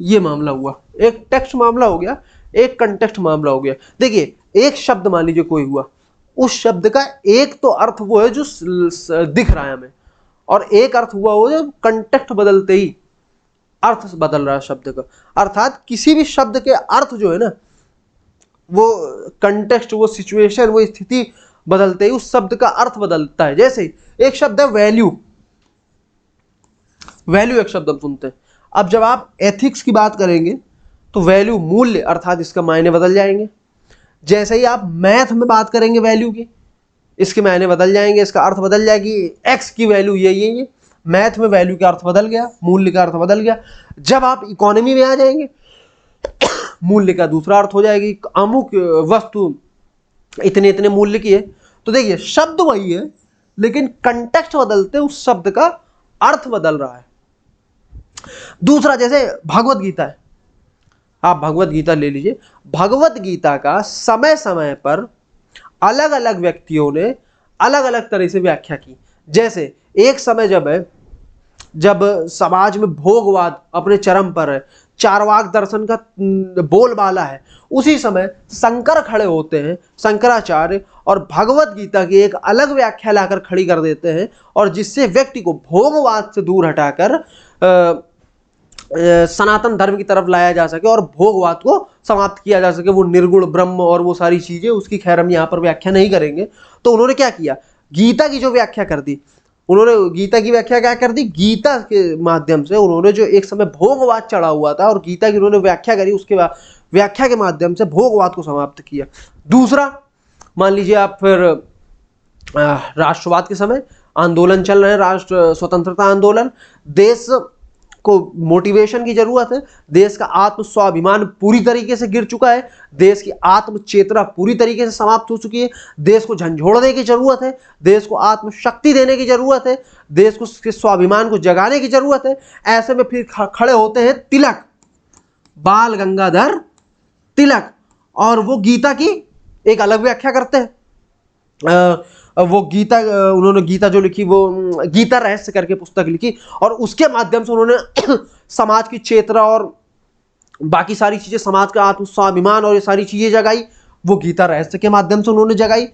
ये मामला हुआ, एक टेक्स्ट मामला हो गया, एक कंटेक्स्ट मामला हो गया। देखिए एक शब्द मान लीजिए कोई हुआ, उस शब्द का एक तो अर्थ वो है जो दिख रहा है हमें, और एक अर्थ हुआ वो जो कंटेक्स्ट बदलते ही अर्थ बदल रहा है शब्द का। अर्थात किसी भी शब्द के अर्थ जो है ना, वो कंटेक्स्ट, वो सिचुएशन, वो स्थिति बदलते ही उस शब्द का अर्थ बदलता है। जैसे एक शब्द है वैल्यू, वैल्यू एक शब्द हम सुनते हैं। अब जब आप एथिक्स की बात करेंगे तो वैल्यू मूल्य, अर्थात इसका मायने बदल जाएंगे। जैसे ही आप मैथ में बात करेंगे वैल्यू की, इसके मायने बदल जाएंगे, इसका अर्थ बदल जाएगी। एक्स की वैल्यू ये मैथ में वैल्यू का अर्थ बदल गया, मूल्य का अर्थ बदल गया। जब आप इकोनॉमी में आ जाएंगे मूल्य का दूसरा अर्थ हो जाएगी, अमुक वस्तु इतने इतने मूल्य की है। तो देखिए शब्द वही है लेकिन कंटेक्स्ट बदलते उस शब्द का अर्थ बदल रहा है। दूसरा जैसे भगवत गीता है, आप भगवत गीता ले लीजिए। भगवत गीता का समय समय पर अलग अलग व्यक्तियों ने अलग अलग तरह से व्याख्या की। जैसे एक समय जब समाज में भोगवाद अपने चरम पर है, चारवाक दर्शन का बोलबाला है, उसी समय शंकर खड़े होते हैं, शंकराचार्य, और भगवत गीता की एक अलग व्याख्या लाकर खड़ी कर देते हैं, और जिससे व्यक्ति को भोगवाद से दूर हटाकर सनातन धर्म की तरफ लाया जा सके और भोगवाद को समाप्त किया जा सके, वो निर्गुण ब्रह्म और वो सारी चीजें। उसकी खैर हम यहाँ पर व्याख्या नहीं करेंगे। तो उन्होंने क्या किया, गीता की जो व्याख्या कर दी, उन्होंने गीता की व्याख्या क्या कर दी, गीता के माध्यम से उन्होंने जो एक समय भोगवाद चढ़ा हुआ था और गीता की उन्होंने व्याख्या करी, उसके बाद व्याख्या के माध्यम से भोगवाद को समाप्त किया। दूसरा, मान लीजिए आप फिर राष्ट्रवाद के समय आंदोलन चल रहे हैं, राष्ट्र स्वतंत्रता आंदोलन, देश को मोटिवेशन की जरूरत है, देश का आत्म स्वाभिमान पूरी तरीके से गिर चुका है, देश की आत्म चेतना पूरी तरीके से समाप्त हो चुकी है, देश को झंझोड़ने की जरूरत है, देश को आत्म शक्ति देने की जरूरत है, देश को उसके स्वाभिमान को जगाने की जरूरत है। ऐसे में फिर खड़े होते हैं तिलक, बाल गंगाधर तिलक, और वो गीता की एक अलग व्याख्या करते हैं। वो गीता, उन्होंने गीता जो लिखी वो गीता रहस्य करके पुस्तक लिखी, और उसके माध्यम से उन्होंने समाज की चेतना और बाकी सारी चीजें, समाज का आत्म स्वाभिमान और ये सारी चीजें जगाई, वो गीता रहस्य के माध्यम से उन्होंने जगाई।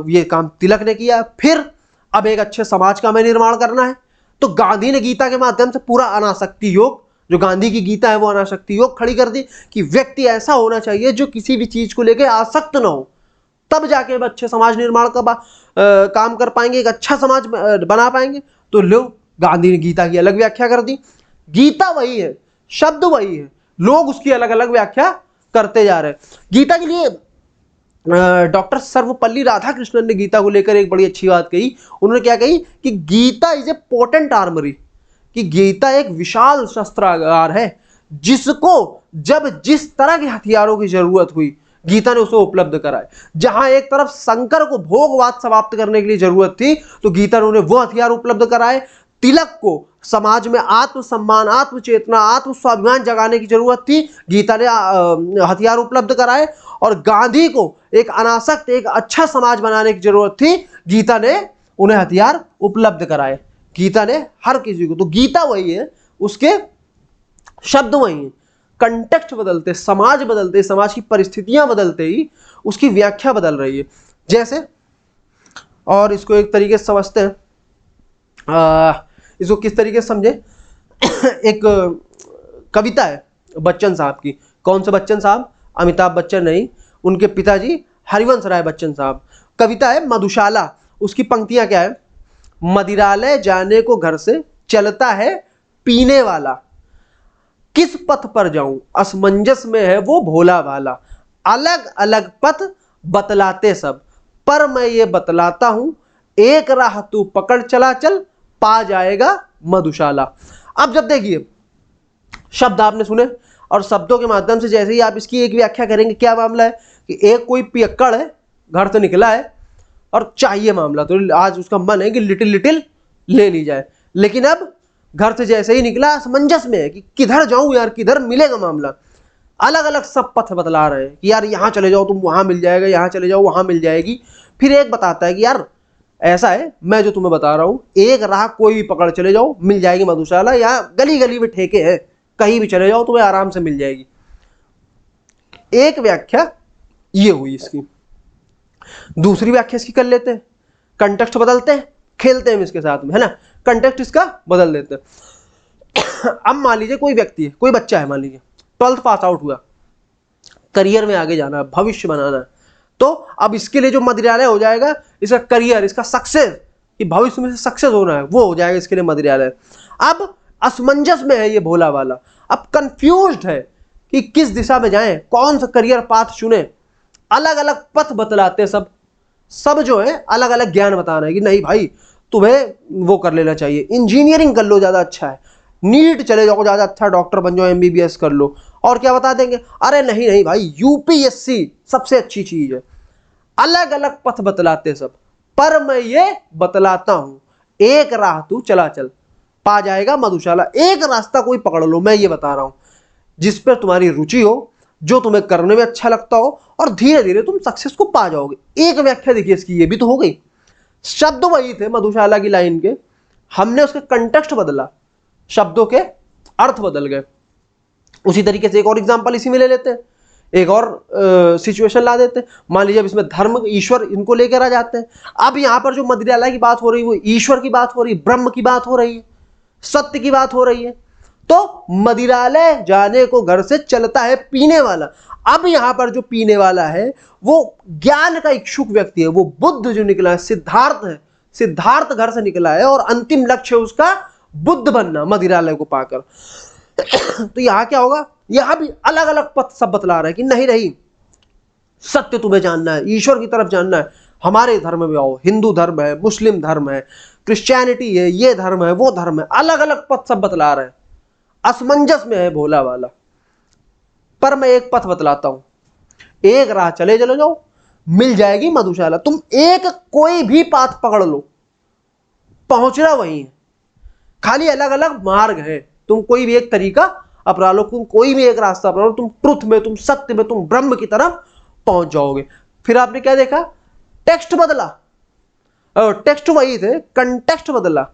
ये काम तिलक ने किया। फिर अब एक अच्छे समाज का हमें निर्माण करना है, तो गांधी ने गीता के माध्यम से पूरा अनासक्ति योग, जो गांधी की गीता है वो अनासक्ति योग खड़ी कर दी कि व्यक्ति ऐसा होना चाहिए जो किसी भी चीज को लेकर आसक्त ना हो, तब जाके अच्छे समाज निर्माण का काम कर पाएंगे, एक अच्छा समाज बना पाएंगे। तो लोग, गांधी ने गीता की अलग व्याख्या कर दी। गीता वही है, शब्द वही है, लोग उसकी अलग अलग व्याख्या करते जा रहे हैं। गीता के लिए डॉक्टर सर्वपल्ली राधाकृष्णन ने गीता को लेकर एक बड़ी अच्छी बात कही। उन्होंने क्या कही कि Gita is a potent armory, कि गीता एक विशाल शस्त्रागार है जिसको जब जिस तरह के हथियारों की जरूरत हुई गीता ने उसे उपलब्ध कराए। जहां एक तरफ शंकर को भोगवाद समाप्त करने के लिए जरूरत थी तो गीता ने उन्हें वो हथियार उपलब्ध कराए। तिलक को समाज में आत्मसम्मान, आत्मचेतना, आत्म स्वाभिमान जगाने की जरूरत थी, गीता ने हथियार उपलब्ध कराए। और गांधी को एक अनासक्त, एक अच्छा समाज बनाने की जरूरत थी, गीता ने उन्हें हथियार उपलब्ध कराए। गीता ने हर किसी को, तो गीता वही है, उसके शब्द वही हैं, कंटेक्स्ट बदलते, समाज बदलते, समाज की परिस्थितियां बदलते ही उसकी व्याख्या बदल रही है। जैसे, और इसको एक तरीके से समझते हैं, इसको किस तरीके से समझे। एक कविता है बच्चन साहब की। कौन से बच्चन साहब? अमिताभ बच्चन नहीं, उनके पिताजी हरिवंश राय बच्चन साहब। कविता है मधुशाला। उसकी पंक्तियां क्या है? मदिरालय जाने को घर से चलता है पीने वाला, किस पथ पर जाऊं असमंजस में है वो भोला भाला, अलग अलग पथ बतलाते सब, पर मैं ये बतलाता हूं एक राह तू पकड़ चला चल, पा जाएगा मधुशाला। अब जब देखिए, शब्द आपने सुने और शब्दों के माध्यम से जैसे ही आप इसकी एक व्याख्या करेंगे, क्या मामला है कि एक कोई पियक्कड़ है, घर से निकला है और चाहिए मामला, तो आज उसका मन है कि लिटिल लिटिल ले ली जाए, लेकिन अब घर से जैसे ही निकला असमंजस में है कि किधर जाऊं यार, किधर मिलेगा मामला। अलग अलग सब पथ बतला रहे हैं कि यार यहाँ चले जाओ तुम वहां मिल जाएगा, यहाँ चले जाओ वहां मिल जाएगी। फिर एक बताता है कि यार ऐसा है, मैं जो तुम्हें बता रहा हूं, एक राह कोई भी पकड़ चले जाओ मिल जाएगी मधुशाला, यहाँ गली गली में ठेके हैं, कहीं भी चले जाओ तुम्हें आराम से मिल जाएगी। एक व्याख्या ये हुई इसकी। दूसरी व्याख्या इसकी कर लेते हैं, कंटेक्स्ट बदलते हैं, खेलते हैं इसके साथ में, है ना, कंटेक्स्ट इसका बदल देते हैं। अब मान लीजिए कोई व्यक्ति है, कोई बच्चा है, मान लीजिए 12th पास आउट हुआ, करियर में आगे जाना है, भविष्य बनाना है, तो अब इसके लिए जो मदिरालय हो जाएगा, इसका करियर, इसका सक्सेस, कि भविष्य में से सक्सेस होना है, वो हो जाएगा इसके लिए मदिरालय। अब असमंजस में है ये भोला वाला, अब कंफ्यूज्ड है कि किस दिशा में जाएं, कौन सा करियर पाथ चुने। अलग अलग पथ बतलाते सब जो है अलग अलग ज्ञान बताना है कि नहीं भाई तुम्हें वो कर लेना चाहिए, इंजीनियरिंग कर लो ज़्यादा अच्छा है, नीट चले जाओ ज़्यादा अच्छा, डॉक्टर बन जाओ, MBBS कर लो। और क्या बता देंगे, अरे नहीं नहीं भाई UPSC सबसे अच्छी चीज़ है। अलग अलग पथ बतलाते सब, पर मैं ये बतलाता हूं एक राह तू चला चल, पा जाएगा मधुशाला। एक रास्ता कोई पकड़ लो, मैं ये बता रहा हूं, जिस पर तुम्हारी रुचि हो, जो तुम्हें करने में अच्छा लगता हो, और धीरे धीरे तुम सक्सेस को पा जाओगे। एक व्याख्या देखिए इसकी, ये भी तो हो गई। शब्द वही थे मधुशाला की लाइन के, हमने उसके कंटेक्स्ट बदला, शब्दों के अर्थ बदल गए। उसी तरीके से एक और एग्जांपल इसी में ले लेते हैं, एक और सिचुएशन ला देते हैं। मान लीजिए अब इसमें धर्म, ईश्वर, इनको लेकर आ जाते हैं। अब यहां पर जो मदिरालय की बात हो रही है वो ईश्वर की बात हो रही है, ब्रह्म की बात हो रही है, सत्य की बात हो रही है। तो मदिरालय जाने को घर से चलता है पीने वाला। अब यहां पर जो पीने वाला है वो ज्ञान का इच्छुक व्यक्ति है, वो बुद्ध जो निकला है, सिद्धार्थ है, सिद्धार्थ घर से निकला है और अंतिम लक्ष्य उसका बुद्ध बनना मदिरालय को पाकर। तो यहां क्या होगा, यहां भी अलग अलग पथ सब बतला रहे हैं कि नहीं नहीं, सत्य तुम्हें जानना है, ईश्वर की तरफ जानना है, हमारे धर्म में आओ। हिंदू धर्म है, मुस्लिम धर्म है, क्रिश्चियनिटी है, ये धर्म है, वो धर्म है, अलग अलग पथ सब बतला रहे हैं, असमंजस में है भोला वाला। पर मैं एक पथ बतलाता हूं, एक राह चले जाओ, मिल जाएगी मधुशाला। तुम एक कोई भी पाथ पकड़ लो, पहुंचना वही है, खाली अलग अलग मार्ग है। तुम कोई भी एक तरीका अपना लो, तुम कोई भी एक रास्ता अपना लो, तुम ट्रुथ में, तुम सत्य में, तुम ब्रह्म की तरफ पहुंच जाओगे। फिर आपने क्या देखा, टेक्स्ट बदला, टेक्स्ट वही थे, कंटेक्स्ट बदला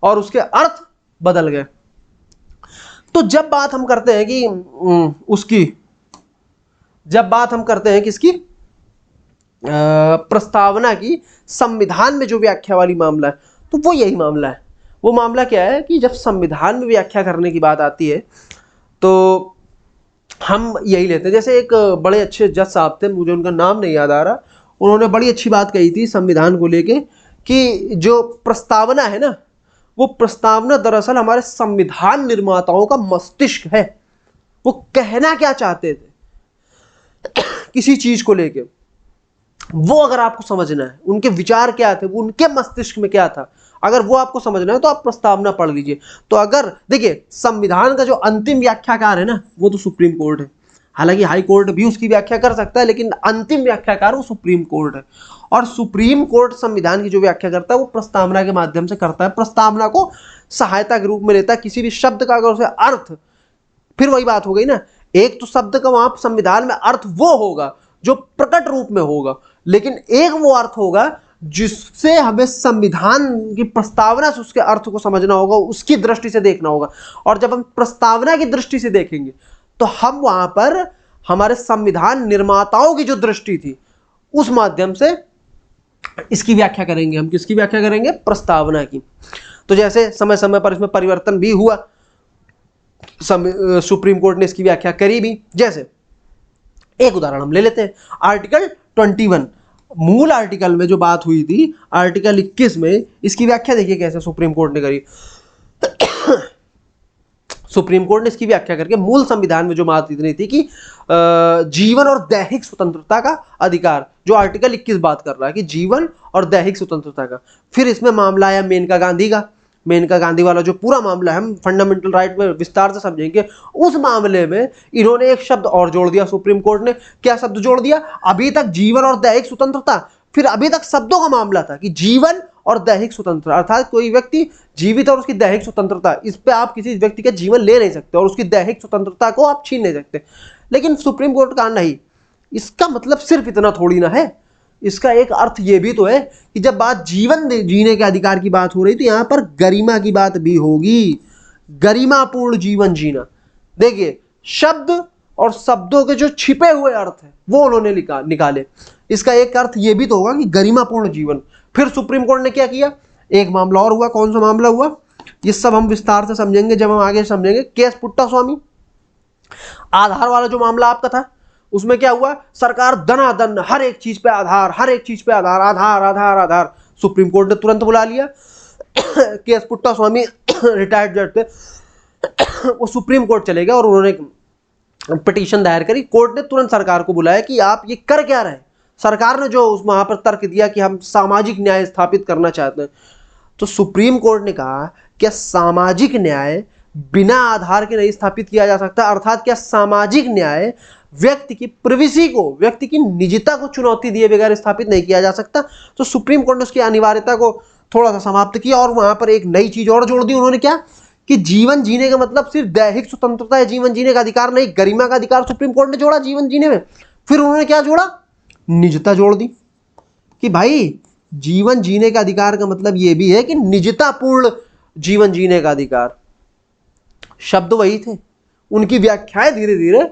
और उसके अर्थ बदल गए। तो जब बात हम करते हैं कि किसकी प्रस्तावना की, संविधान में जो व्याख्या वाली मामला है, तो वो यही मामला है। वो मामला क्या है कि जब संविधान में व्याख्या करने की बात आती है तो हम यही लेते हैं। जैसे एक बड़े अच्छे जज साहब थे, मुझे उनका नाम नहीं याद आ रहा, उन्होंने बड़ी अच्छी बात कही थी संविधान को लेके कि जो प्रस्तावना है ना, वो प्रस्तावना दरअसल हमारे संविधान निर्माताओं का मस्तिष्क है। वो कहना क्या चाहते थे किसी चीज को लेके, वो अगर आपको समझना है, उनके विचार क्या थे, वो उनके मस्तिष्क में क्या था, अगर वो आपको समझना है तो आप प्रस्तावना पढ़ लीजिए। तो अगर देखिए, संविधान का जो अंतिम व्याख्याकार है ना, वो तो सुप्रीम कोर्ट है। हालांकि हाई कोर्ट भी उसकी व्याख्या कर सकता है, लेकिन अंतिम व्याख्याकार वो सुप्रीम कोर्ट है। और सुप्रीम कोर्ट संविधान की जो व्याख्या करता है वो प्रस्तावना के माध्यम से करता है, प्रस्तावना को सहायता के रूप में लेता है। किसी भी शब्द का अगर उसे अर्थ, फिर वही बात हो गई ना, एक तो शब्द का वहां संविधान में अर्थ वो होगा जो प्रकट रूप में होगा, लेकिन एक वो अर्थ होगा जिससे हमें संविधान की प्रस्तावना से उसके अर्थ को समझना होगा, उसकी दृष्टि से देखना होगा। और जब हम प्रस्तावना की दृष्टि से देखेंगे तो हम वहां पर हमारे संविधान निर्माताओं की जो दृष्टि थी उस माध्यम से इसकी व्याख्या करेंगे। हम किसकी व्याख्या करेंगे, प्रस्तावना की। तो जैसे समय समय पर इसमें परिवर्तन भी हुआ, सुप्रीम कोर्ट ने इसकी व्याख्या करी भी। जैसे एक उदाहरण हम ले लेते हैं, आर्टिकल 21, मूल आर्टिकल में जो बात हुई थी, आर्टिकल 21 में इसकी व्याख्या देखिए कैसे सुप्रीम कोर्ट ने करी। सुप्रीम कोर्ट ने इसकी व्याख्या करके मूल संविधान में जो बात इतनी थी कि जीवन और दैहिक स्वतंत्रता का अधिकार, जो आर्टिकल 21 बात कर रहा है कि जीवन और दैहिक स्वतंत्रता का। फिर इसमें मामला आया मेनका गांधी का, मेनका गांधी वाला जो पूरा मामला है, हम फंडामेंटल राइट में विस्तार से समझेंगे। उस मामले में इन्होंने एक शब्द और जोड़ दिया सुप्रीम कोर्ट ने। क्या शब्द जोड़ दिया, अभी तक जीवन और दैहिक स्वतंत्रता, फिर अभी तक शब्दों का मामला था कि जीवन और दैहिक स्वतंत्रता, अर्थात कोई व्यक्ति जीवित और उसकी दैहिक स्वतंत्रता, इस पे आप किसी व्यक्ति का जीवन ले नहीं सकते और उसकी दैहिक स्वतंत्रता को आप छीन नहीं सकते। लेकिन सुप्रीम कोर्ट का नहीं, इसका मतलब सिर्फ इतना थोड़ी ना है, इसका एक अर्थ ये भी तो है कि जब बात जीवन जीने के अधिकार की बात हो रही तो यहां पर गरिमा की बात भी होगी, गरिमापूर्ण जीवन जीना। देखिए, शब्द और शब्दों के जो छिपे हुए अर्थ है वो उन्होंने निकाले। इसका एक अर्थ ये भी तो होगा कि गरिमापूर्ण जीवन। फिर सुप्रीम कोर्ट ने क्या किया, एक मामला और हुआ। कौन सा मामला हुआ, ये सब हम विस्तार से समझेंगे जब हम आगे समझेंगे। केस पुट्टास्वामी, आधार वाला जो मामला आपका था, उसमें क्या हुआ, सरकार दनादन हर एक चीज पे आधार, हर एक चीज पे आधार, आधार आधार आधार। सुप्रीम कोर्ट ने तुरंत बुला लिया। केएस पुट्टास्वामी रिटायर्ड जज थे, वो सुप्रीम कोर्ट चले गए और उन्होंने पिटीशन दायर करी। कोर्ट ने तुरंत सरकार को बुलाया कि आप ये कर क्या रहे हैं। सरकार ने जो उस वहां पर तर्क दिया कि हम सामाजिक न्याय स्थापित करना चाहते हैं, तो सुप्रीम कोर्ट ने कहा क्या सामाजिक न्याय बिना आधार के नहीं स्थापित किया जा सकता, अर्थात क्या सामाजिक न्याय व्यक्ति की प्रिवेसी को, व्यक्ति की निजता को चुनौती दिए बगैर स्थापित नहीं किया जा सकता। तो सुप्रीम कोर्ट ने उसकी अनिवार्यता को थोड़ा सा समाप्त किया और वहां पर एक नई चीज और जोड़ दी उन्होंने। क्या कि जीवन जीने का मतलब सिर्फ दैहिक स्वतंत्रता है, जीवन जीने का अधिकार नहीं, गरिमा का अधिकार सुप्रीम कोर्ट ने जोड़ा जीवन जीने में। फिर उन्होंने क्या जोड़ा, निजता जोड़ दी कि भाई जीवन जीने का अधिकार का मतलब यह भी है कि निजतापूर्ण जीवन जीने का अधिकार। शब्द वही थे, उनकी व्याख्याएं धीरे धीरे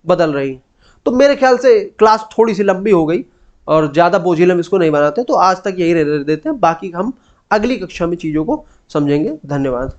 बदल रही। तो मेरे ख्याल से क्लास थोड़ी सी लंबी हो गई और ज्यादा बोझिल हम इसको नहीं बनाते, तो आज तक यही रहने देते हैं। बाकी हम अगली कक्षा में चीजों को समझेंगे। धन्यवाद।